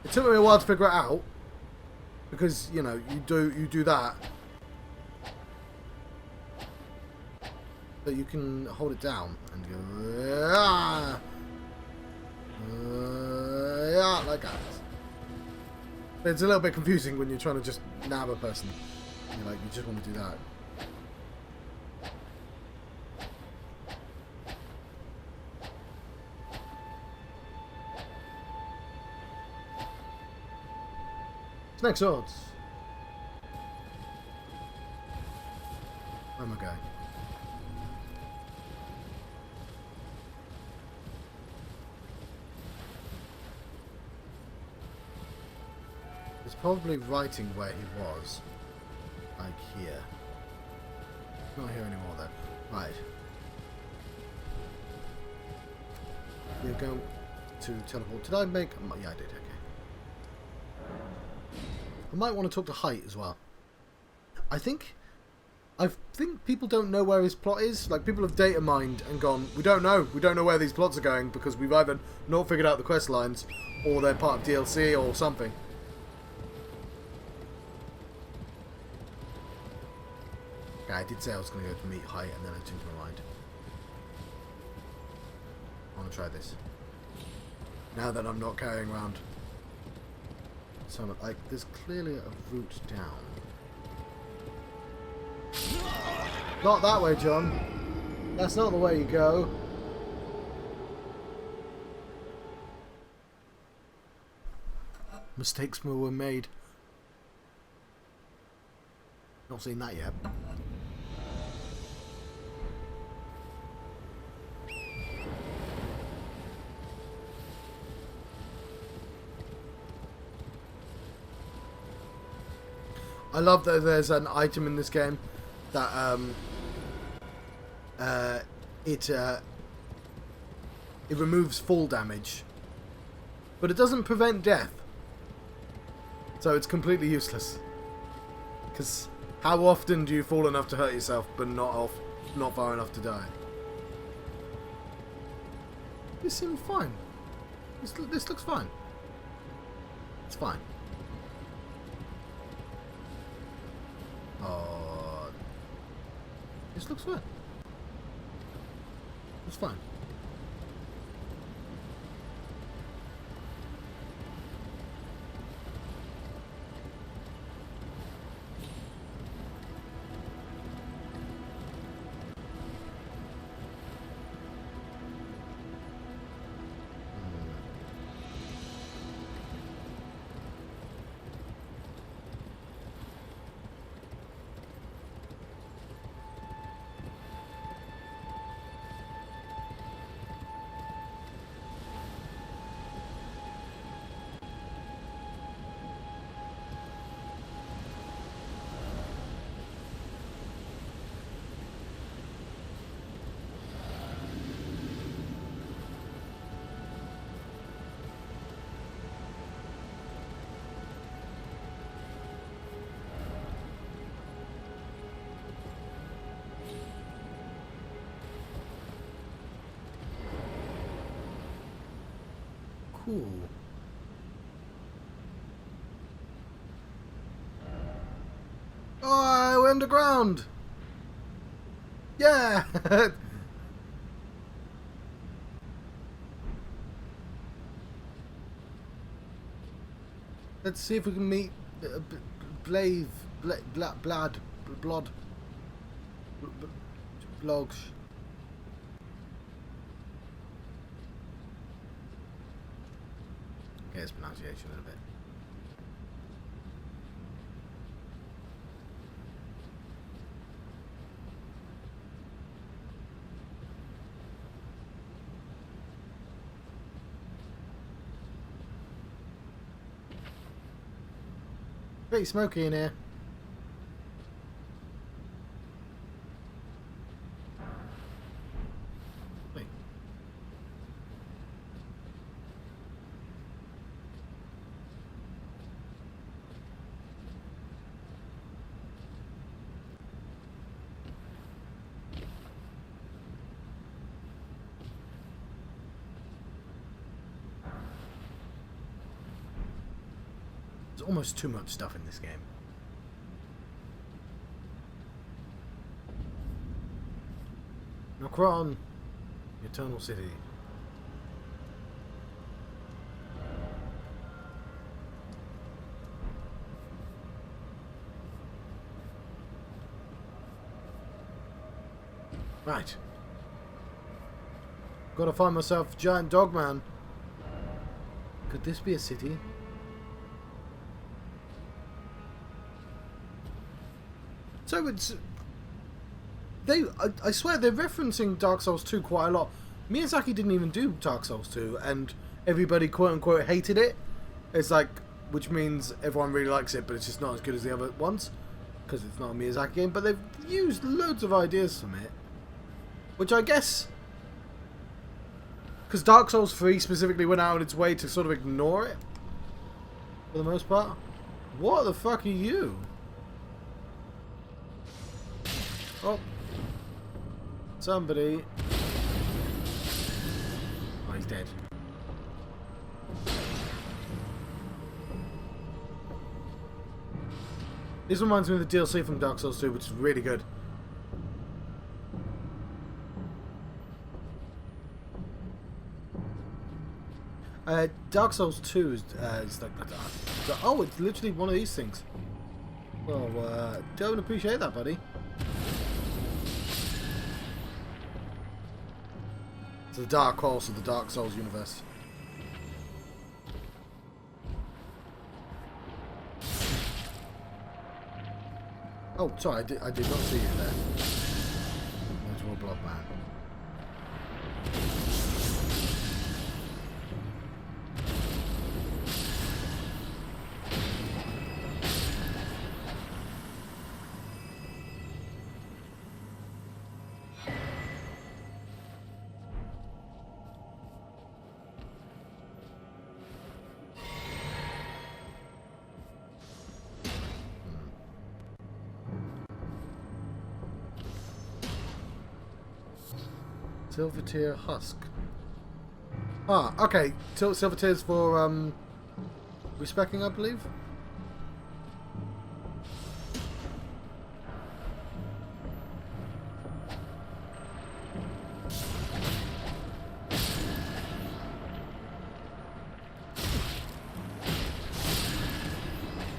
A: It took me a while to figure it out because you know you do that, but you can hold it down and go like that. But it's a little bit confusing when you're trying to just nab a person. You're like, you just want to do that. Snake swords. Where am I going? It's probably writing where he was. Like here. Not here anymore though. Right. We're going to teleport. Did I make... Yeah, I did. Okay. I might want to talk to Height as well. I think people don't know where his plot is. Like, people have data mined and gone, we don't know where these plots are going because we've either not figured out the quest lines or they're part of DLC or something. Okay, I did say I was going to go to meet Height and then I changed my mind. I want to try this. Now that I'm not carrying around. So, like, there's clearly a route down. Not that way, John. That's not the way you go. Mistakes were made. Not seen that yet. I love that there's an item in this game that it removes fall damage, but it doesn't prevent death. So it's completely useless. Because how often do you fall enough to hurt yourself, but not far enough to die? This seems fine. This looks fine. It's fine. Oh, this looks fine. It's fine. Ooh. Oh, we're underground! Yeah! Let's see if we can meet Blade, Blood, Blogs. Get his pronunciation in a bit. Pretty smoky in here. Wait. There's almost too much stuff in this game. Nokron, Eternal City. Right. Gotta find myself a giant dog man. Could this be a city? So it's... I swear they're referencing Dark Souls 2 quite a lot. Miyazaki didn't even do Dark Souls 2 and everybody quote unquote hated it. It's like, which means everyone really likes it but it's just not as good as the other ones. Because it's not a Miyazaki game, but they've used loads of ideas from it. Which I guess... Because Dark Souls 3 specifically went out of its way to sort of ignore it. For the most part. What the fuck are you? Oh. Somebody. Oh, he's dead. This reminds me of the DLC from Dark Souls 2, which is really good. Dark Souls 2 is like... Oh, it's literally one of these things. Well, don't appreciate that, buddy. It's the dark horse of the Dark Souls universe. Oh, sorry, I did not see you there. There's more blood man. Silver tier husk. Ah, okay. Silver tiers for respecking, I believe.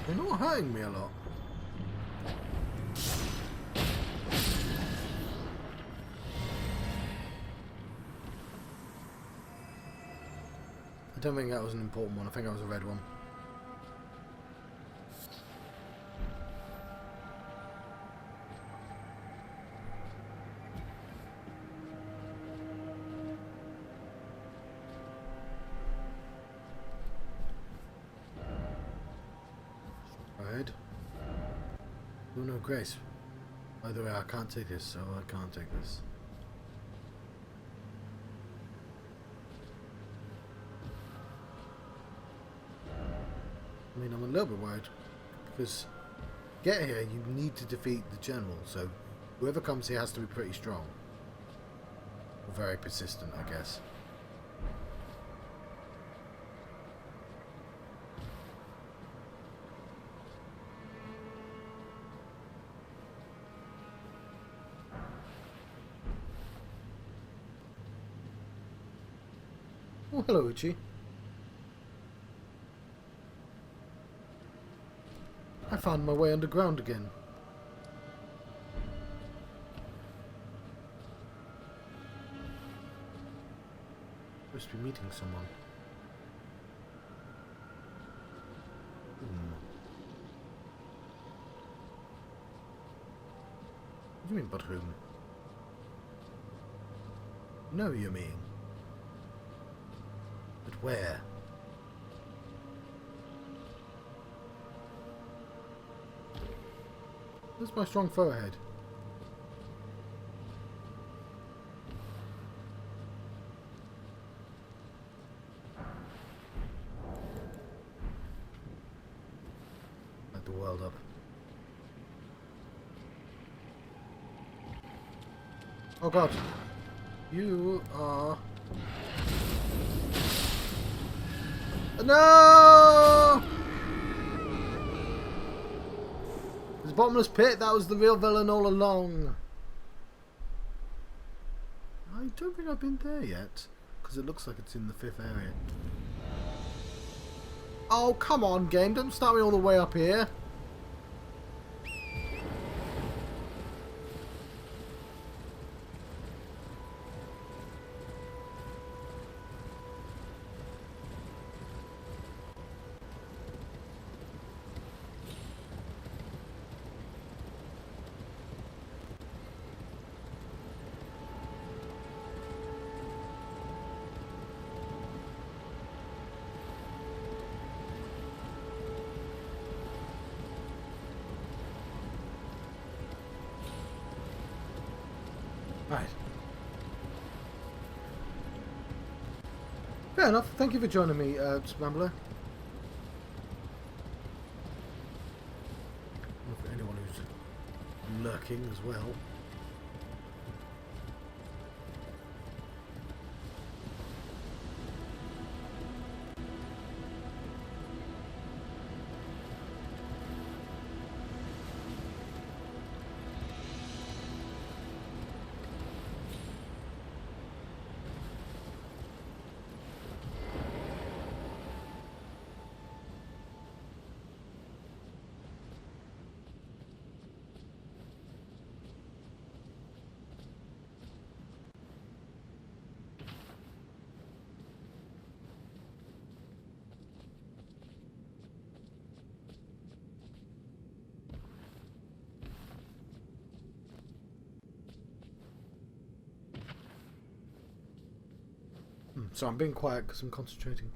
A: They're not hurting me a lot. I don't think that was an important one. I think that was a red one. Red. Oh no, Grace. By the way, I can't take this, so I can't take this. I mean, I'm a little bit worried because to get here you need to defeat the general, so whoever comes here has to be pretty strong. Or very persistent, I guess. Oh, hello, Uchi. I found my way underground again. Must be meeting someone. What do you mean, but whom? No, you mean. But where? There's my strong foe ahead. Light the world up. Oh god. You are... No! This bottomless pit, that was the real villain all along. I don't think I've been there yet, because it looks like it's in the 5th area. Oh, come on, game, don't start me all the way up here. Right. Fair enough. Thank you for joining me, Rambler. And for anyone who's lurking as well. So I'm being quiet because I'm concentrating.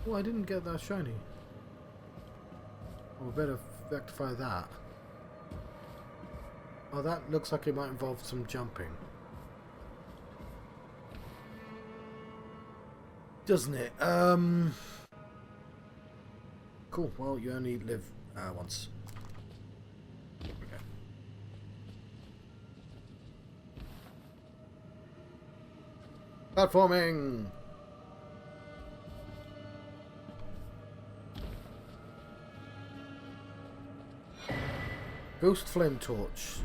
A: Oh, I didn't get that shiny. Oh, we better rectify that. Oh, that looks like it might involve some jumping. Doesn't it? Cool, well, you only live once. Okay. Platforming! Ghost Flame Torch.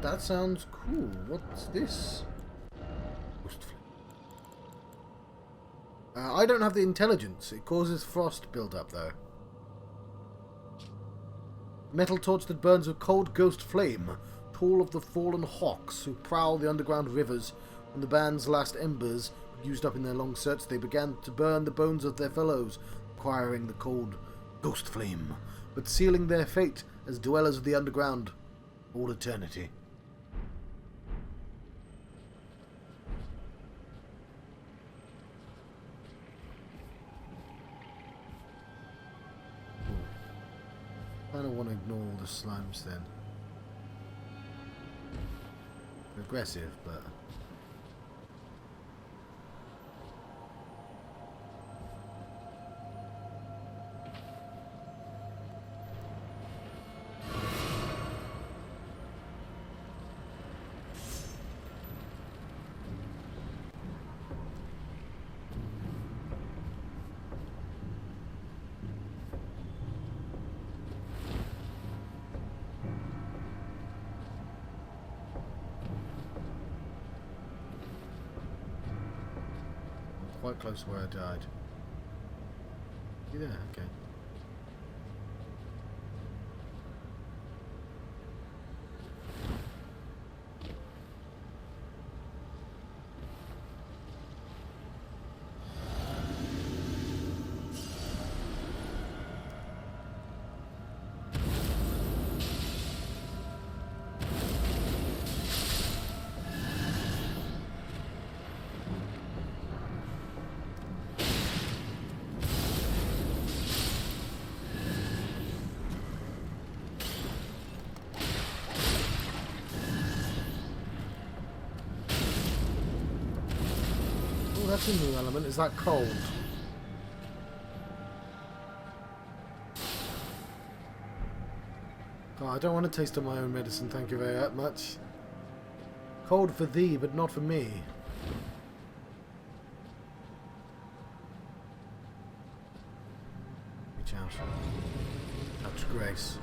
A: That sounds cool. What's this? Ghost Flame. I don't have the intelligence. It causes frost build-up, though. Metal torch that burns a cold ghost flame. Toll of the fallen hawks who prowl the underground rivers. When the band's last embers were used up in their long search, they began to burn the bones of their fellows, acquiring the cold ghost flame, but sealing their fate as dwellers of the underground all eternity. I don't want to ignore all the slimes then. They're aggressive, but... quite close to where I died. You there? Okay. Oh, that's a new element. Is that cold? Oh, I don't want to taste of my own medicine, thank you very much. Cold for thee, but not for me. Reach out. Touch grace.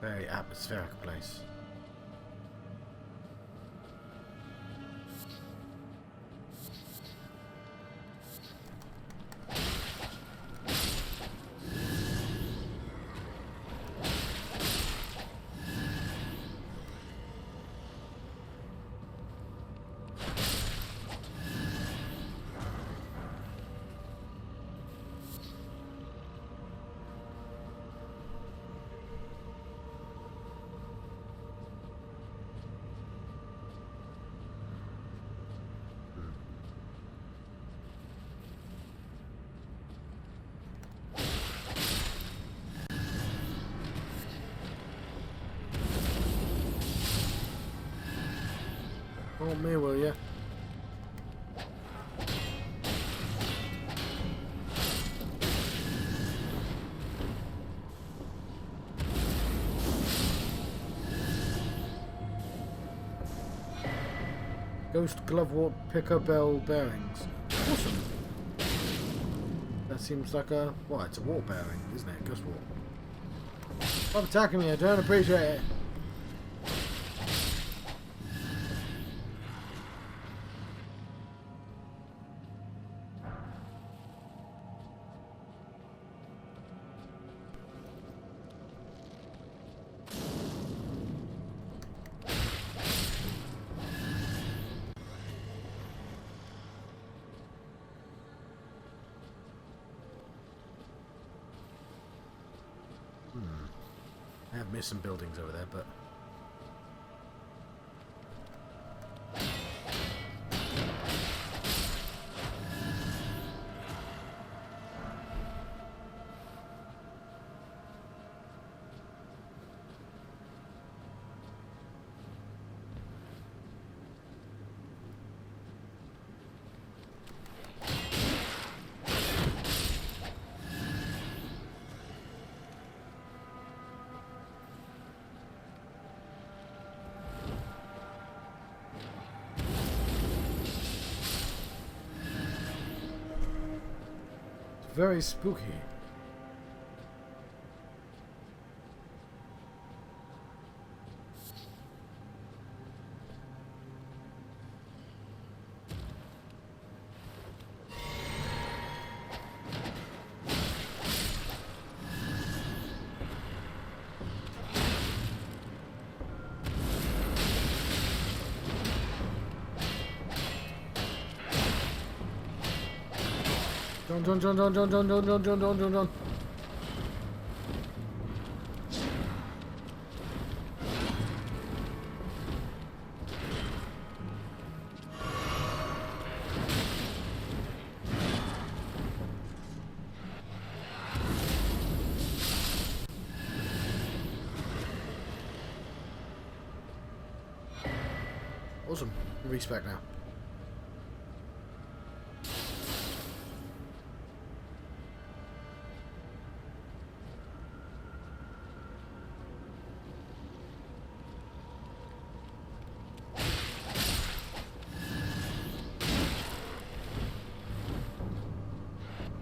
A: Very atmospheric place. Oh, me, will ya? Ghost glove warp picker bell bearings. Awesome. That seems like a... well, it's a warp bearing, isn't it? Ghost warp. Stop attacking me, I don't appreciate it. I have missed some buildings over there, but... very spooky. Dun. Respec now.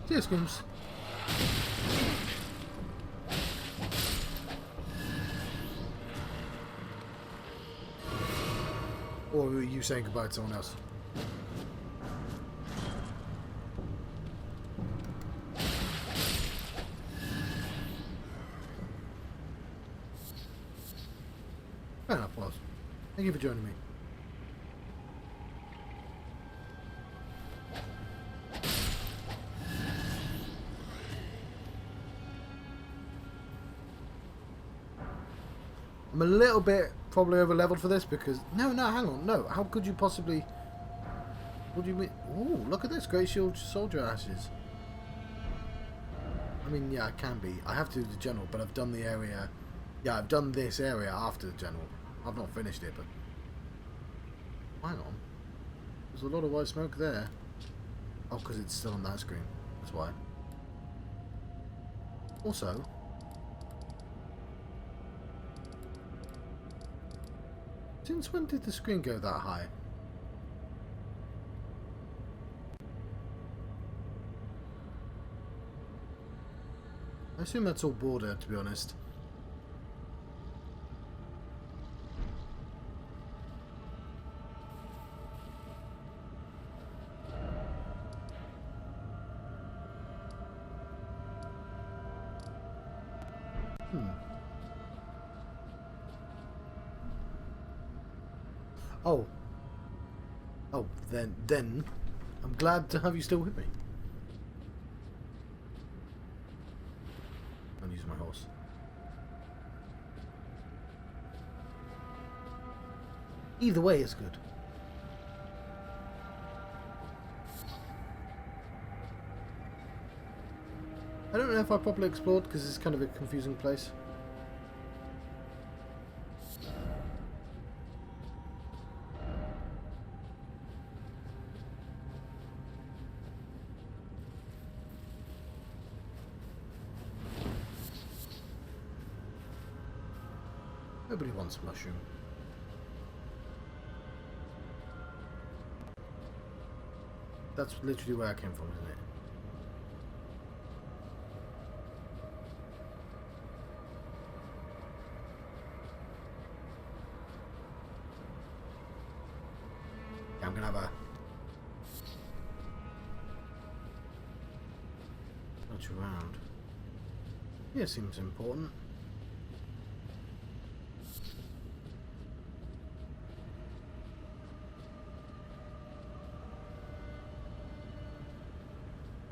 A: Cheers, Screams. Or were you saying goodbye to someone else? Fair enough, boss. Thank you for joining me. I'm a little bit probably over leveled for this because no, hang on, no. How could you possibly? What do you mean? Oh, look at this, Great Shield Soldier Ashes. I mean, yeah, I can be. I have to do the general, but I've done the area. Yeah, I've done this area after the general. I've not finished it, but hang on. There's a lot of white smoke there. Oh, because it's still on that screen. That's why. Also. Since when did the screen go that high? I assume that's all border, to be honest. Oh. Oh, then, I'm glad to have you still with me. I'm using my horse. Either way is good. I don't know if I properly explored because it's kind of a confusing place. Nobody wants mushroom. That's literally where I came from, isn't it? Yeah, I'm gonna have a touch around. Yeah, seems important.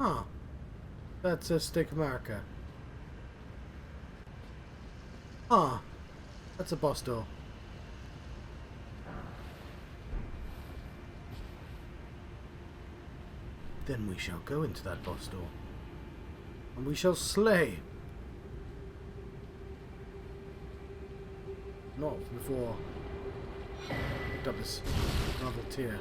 A: Ah, that's a Stick America. Ah, that's a boss door. Then we shall go into that boss door, and we shall slay. Not before I picked up this level tier.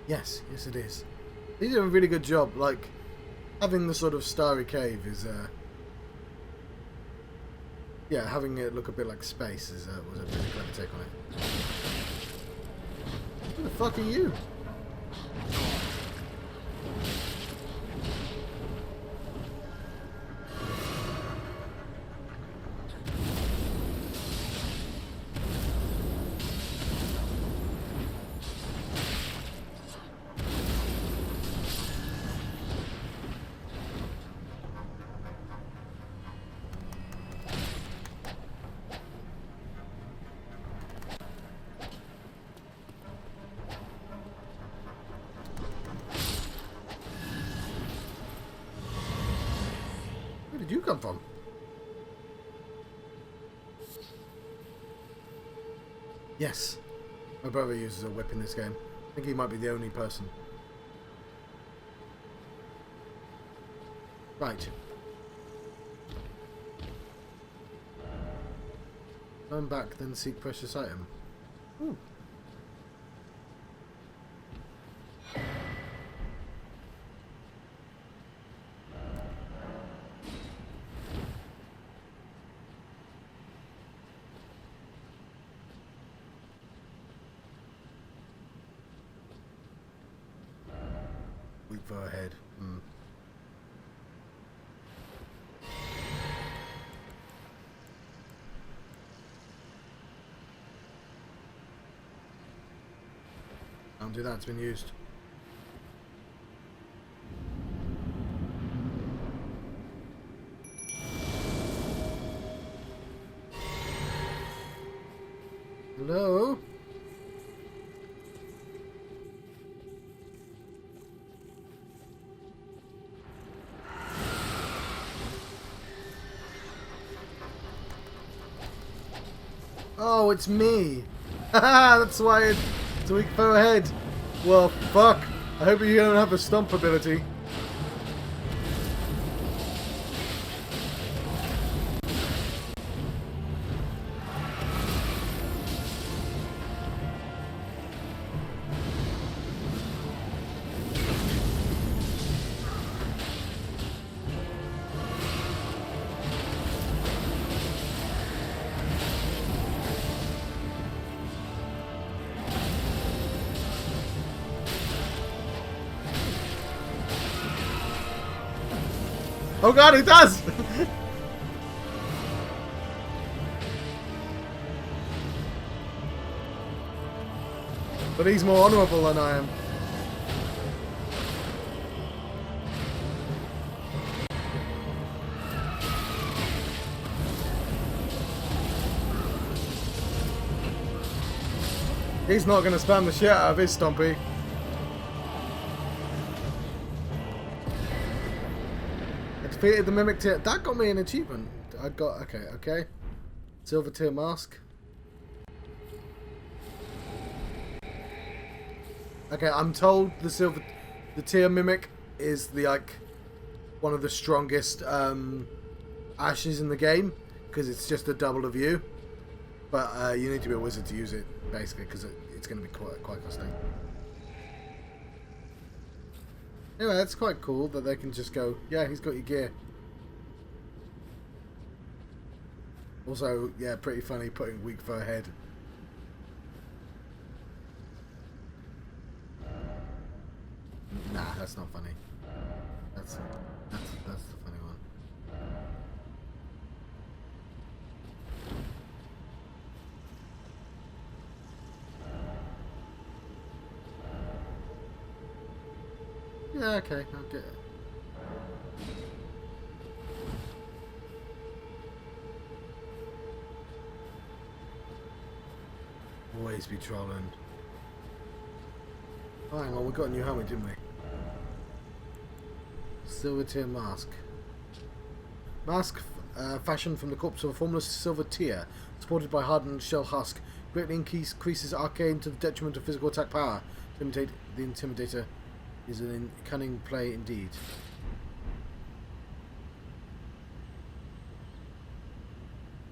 A: Yes, yes it is. They did a really good job, like, having the sort of starry cave is, yeah, having it look a bit like space is, was a really clever take on it. Who the fuck are you? did you come from? Yes. My brother uses a whip in this game. I think he might be the only person. Right. Turn back, then seek precious item. Ooh. Weak for her head. Hmm. Can't do that, it's been used. Hello? Oh, it's me! Haha, that's why it's a weak foe ahead. Well, fuck. I hope you don't have a stomp ability. Oh god, it does! But he's more honourable than I am. He's not going to spam the shit out of his Stompy. I defeated the Mimic tier. That got me an achievement. I got... Okay. Silver tier mask. Okay, I'm told the tier Mimic is the, like, one of the strongest ashes in the game. Because it's just a double of you. But you need to be a wizard to use it, basically, because it's going to be quite costly. Anyway, that's quite cool that they can just go, yeah, he's got your gear. Also, yeah, pretty funny putting weak for a head. Nah, that's not funny. That's the funny one. Yeah, okay, I'll get it. Always be trolling. Oh, hang on, we got a new helmet, didn't we? Silver tier mask. Mask fashioned from the corpse of a formless silver tier, supported by hardened shell husk, greatly increases arcane to the detriment of physical attack power. To imitate the Intimidator is a cunning play indeed.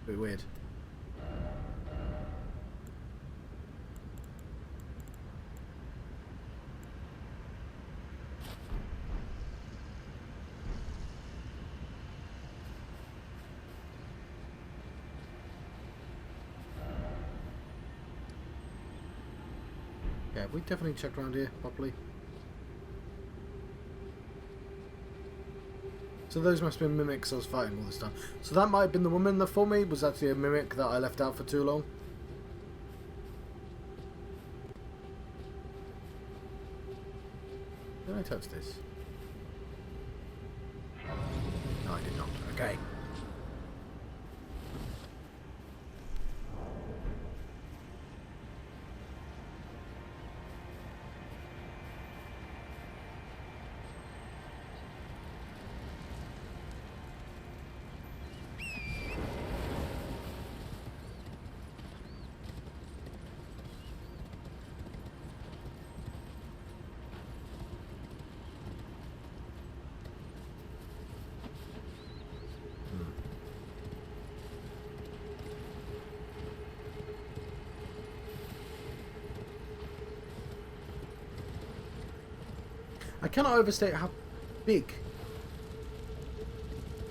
A: Bit weird. Yeah, we definitely checked around here properly. So those must have been mimics I was fighting all this time. So that might have been the woman that fought me. Was actually a mimic that I left out for too long. Did I touch this? No, I did not. Okay. I cannot overstate how big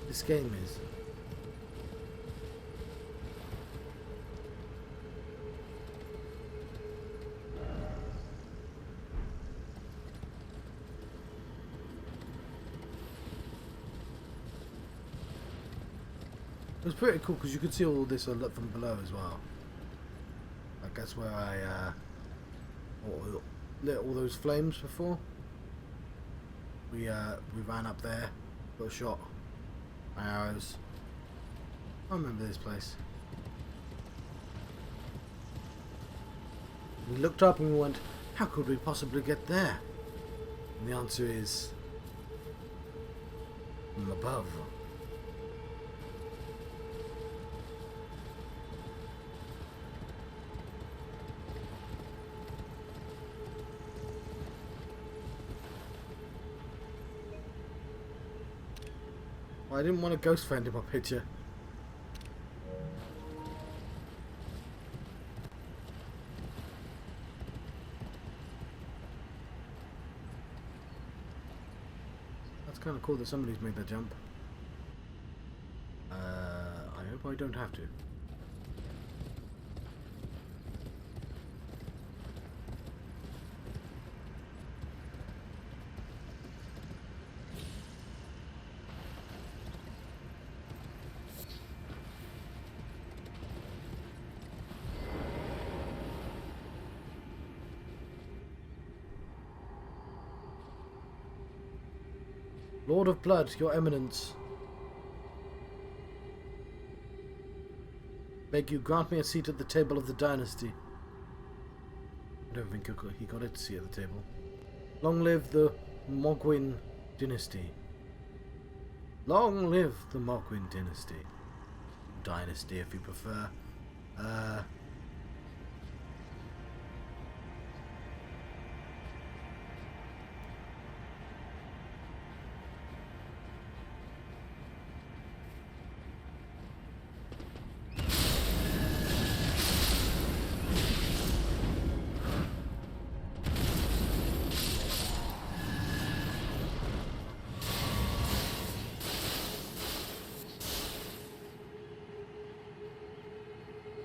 A: this game is. It was pretty cool because you could see all this from below as well. Like that's where I lit all those flames before. We ran up there, got shot by arrows. I remember this place. We looked up and we went, how could we possibly get there? And the answer is from above. I didn't want a ghost friend in my picture. That's kind of cool that somebody's made that jump. I hope I don't have to. Lord of Blood, your eminence. Beg you grant me a seat at the table of the dynasty. I don't think he got it to see at the table. Long live the Mogwin dynasty. Long live the Mogwin dynasty. Dynasty if you prefer.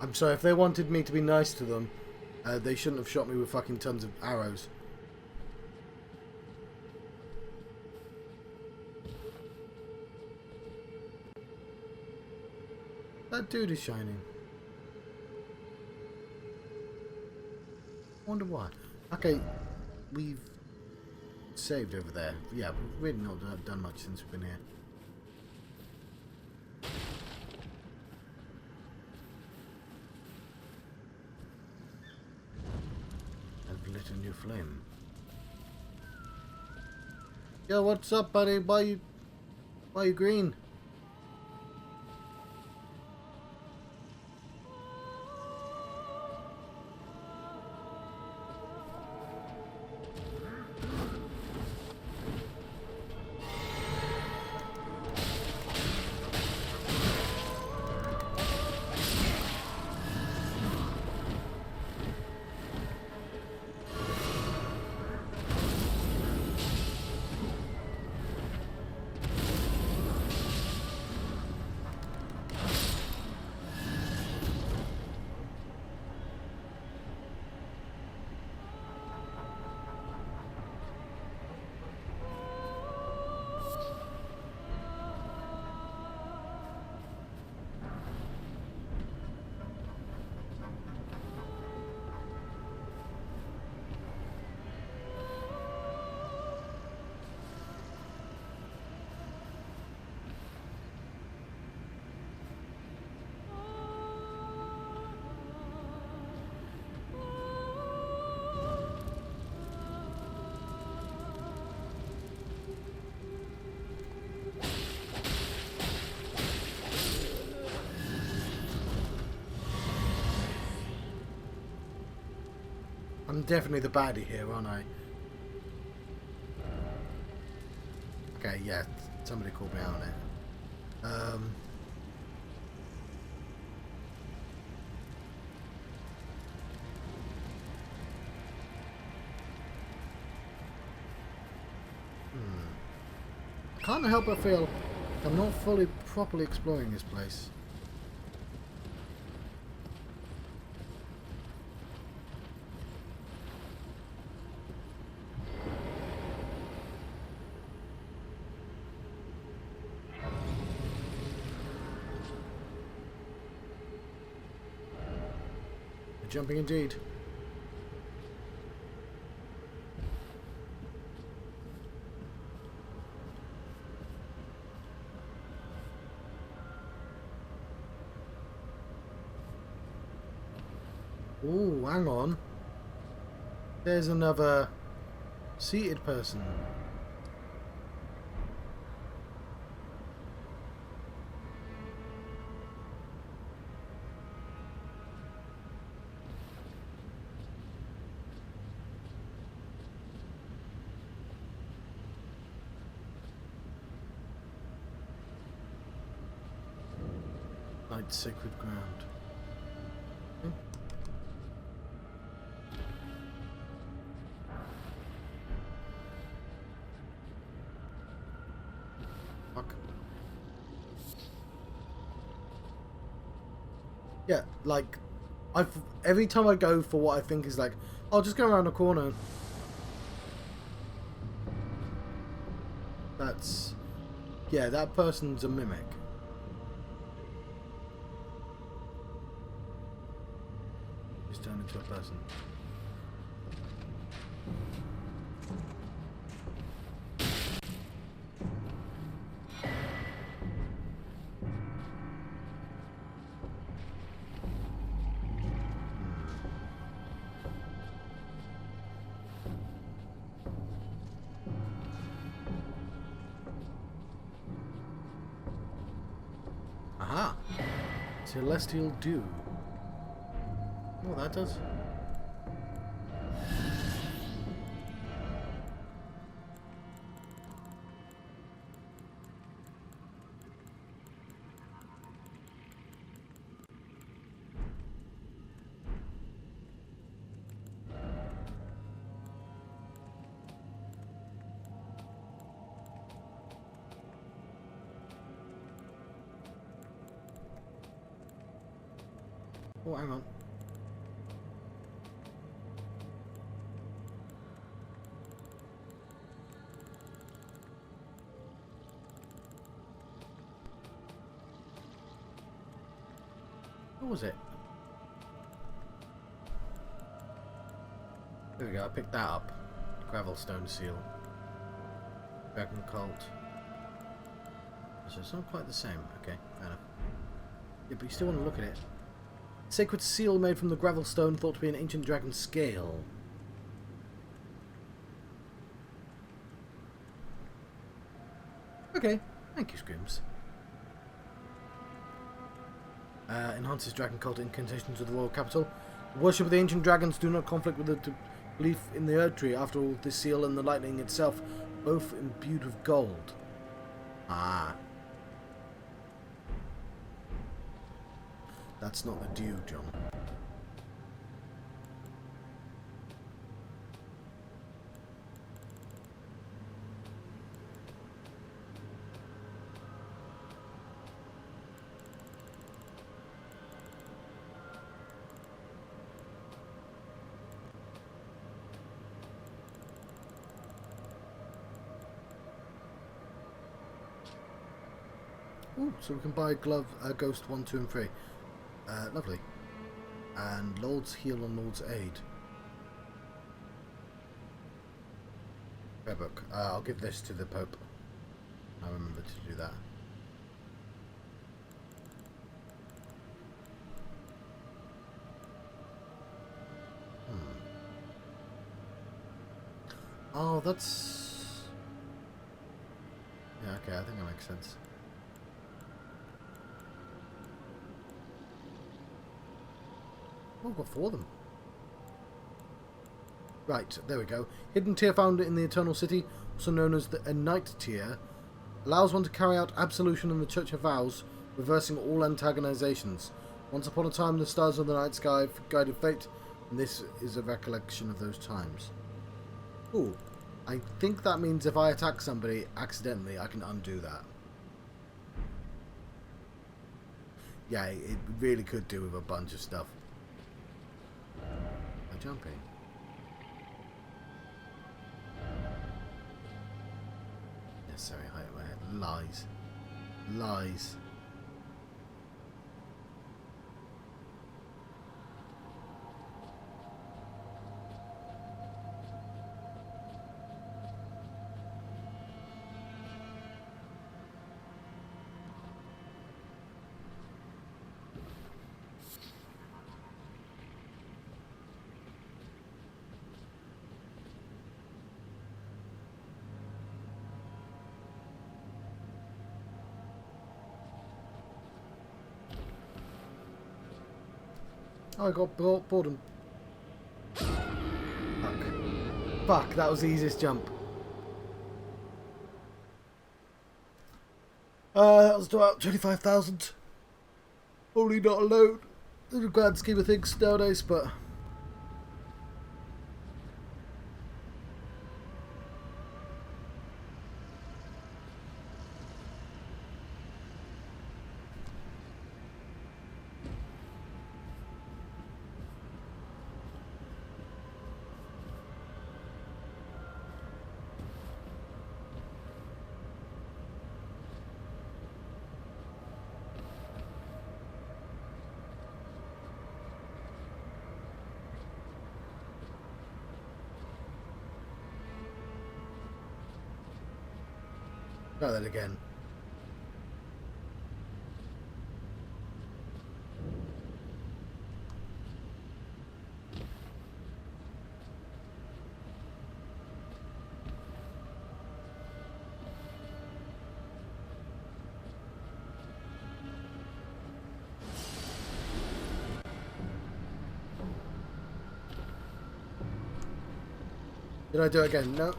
A: I'm sorry, if they wanted me to be nice to them, they shouldn't have shot me with fucking tons of arrows. That dude is shining. I wonder why. Okay, we've saved over there. Yeah, we've really not done much since we've been here. Lit a new flame. Yo, what's up, buddy? Why you green? I'm definitely the baddie here, aren't I? Okay, yeah, somebody called me out on it. can't help but feel I'm not fully, properly exploring this place. Jumping indeed. Ooh, hang on. There's another seated person. Like sacred ground. Hmm. Fuck. Yeah, like every time I go for what I think is like, I'll just go around the corner. That's, yeah, that person's a mimic. Just turned into a person. Aha! Celestial Dew. Oh, that does. Oh, hang on. What was it? There we go, I picked that up. Gravelstone seal. Dragon cult. So it's not quite the same. Okay, fair enough. Yeah, but you still want to look at it. Sacred seal made from the gravelstone thought to be an ancient dragon scale. Okay, thank you, Screams. Enhances dragon cult incantations of the royal capital. The worship of the ancient dragons do not conflict with the belief in the Erd Tree. After all, this seal and the lightning itself, both imbued with gold. Ah. That's not the dew, John. Ooh, so we can buy Ghost 1, 2 and 3. Lovely. And Lord's Heal and Lord's Aid. Prayer book. I'll give this to the Pope. I remember to do that. Oh, that's... Yeah, okay, I think that makes sense. Oh, I've got 4 of them. Right, there we go. Hidden tier found in the Eternal City, also known as a Night tier, allows one to carry out absolution in the Church of Vows, reversing all antagonizations. Once upon a time, the stars of the night sky guided fate, and this is a recollection of those times. Ooh, I think that means if I attack somebody accidentally, I can undo that. Yeah, it really could do with a bunch of stuff. I'm jumping. Necessary height of my head. Lies. Lies. Oh, I got boredom. Fuck. Fuck, that was the easiest jump. That was about 25,000. Probably not alone in the grand scheme of things nowadays, but... Try that again. Did I do it again? No.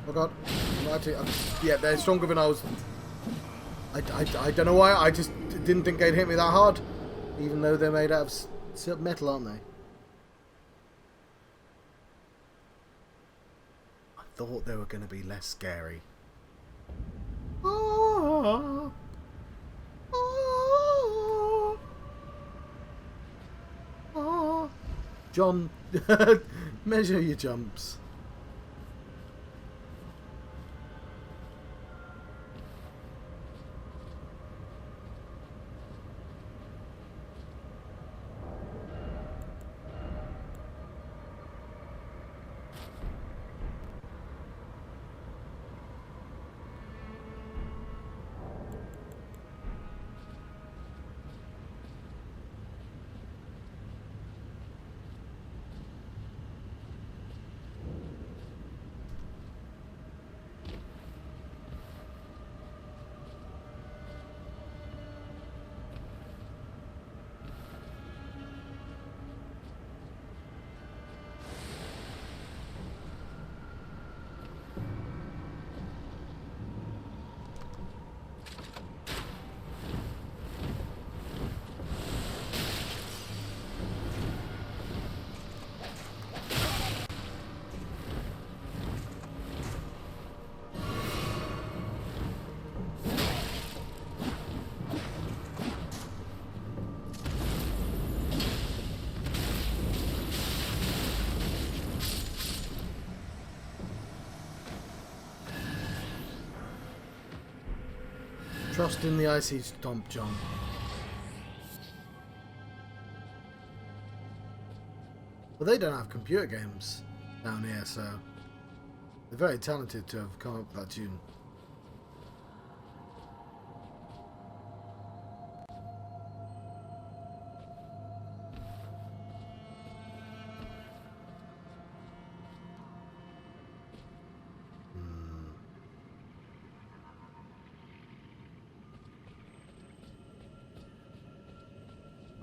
A: Oh god. Yeah, they're stronger than I was. I don't know why. I just didn't think they'd hit me that hard. Even though they're made out of metal, aren't they? I thought they were going to be less scary. Ah, ah, ah. John, measure your jumps. Trust in the icy stomp, John. Well, they don't have computer games down here, so they're very talented to have come up with that tune.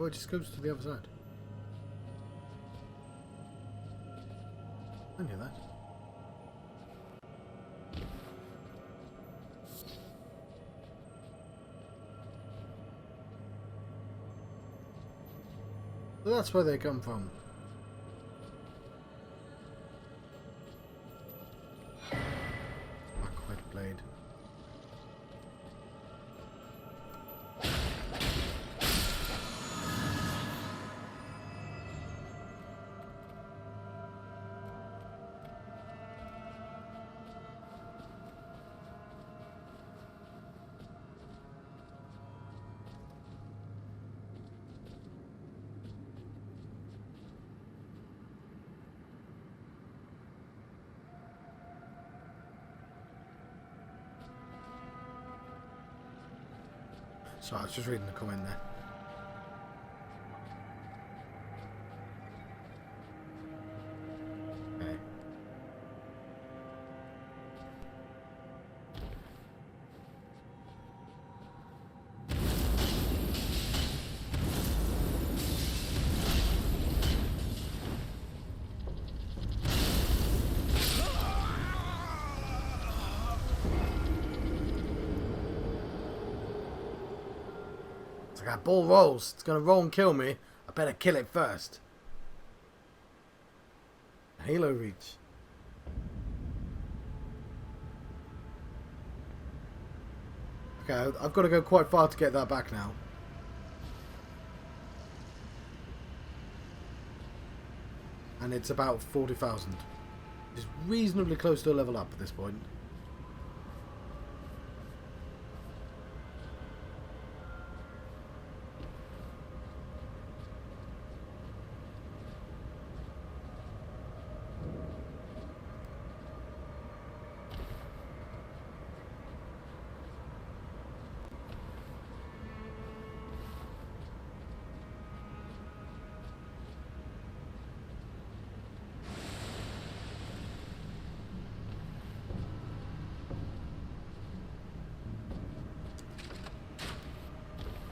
A: Oh, it just goes to the other side. I knew that. But that's where they come from. Black blade. Sorry, I was just reading the comment there. Okay. It's like that ball rolls. It's gonna roll and kill me. I better kill it first. Halo reach. Okay, I've got to go quite far to get that back now. And it's about 40,000. It's reasonably close to a level up at this point.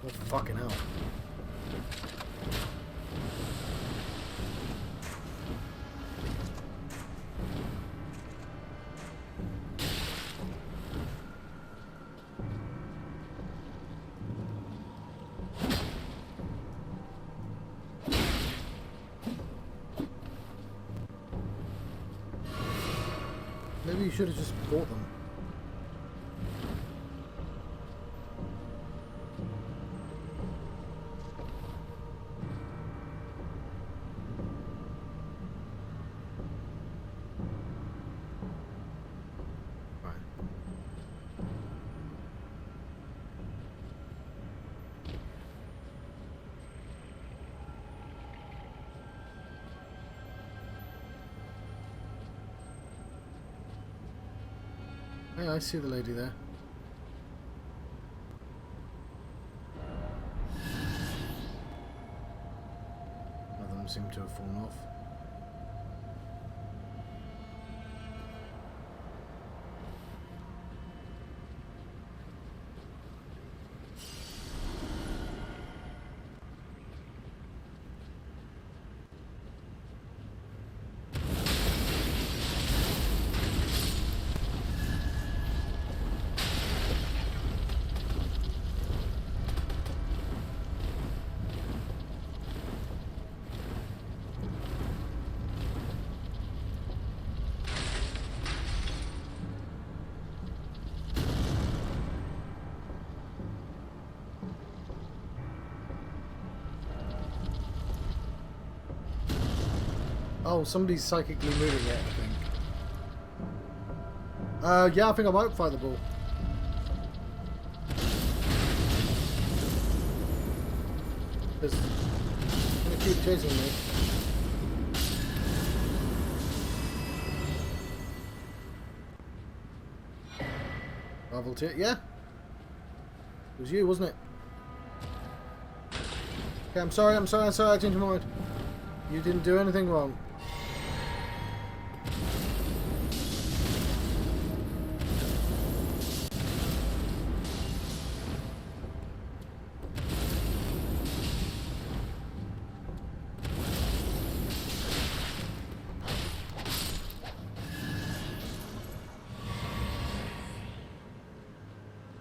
A: What the fucking hell? Maybe you should have just bought them. Hey, I see the lady there. None of them seem to have fallen off. Oh, somebody's psychically moving it, I think. Yeah, I think I might fire the ball. It's gonna keep chasing me. Level 2, yeah? It was you, wasn't it? Okay, I'm sorry, I changed my mind. You didn't do anything wrong.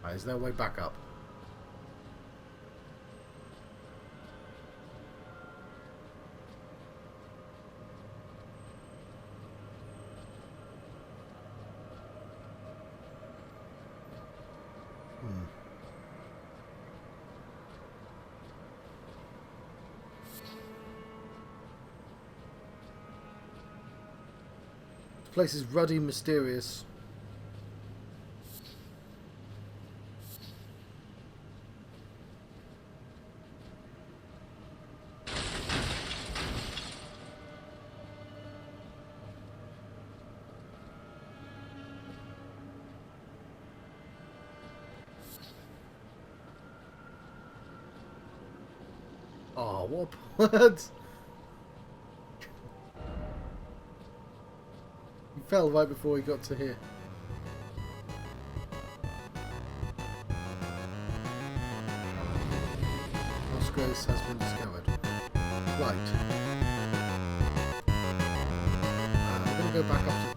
A: Right, is there a way back up? This place is ruddy, mysterious. Oh, what? He fell right before he got to here. Lost Grace has been discovered. Right. We're going to go back up to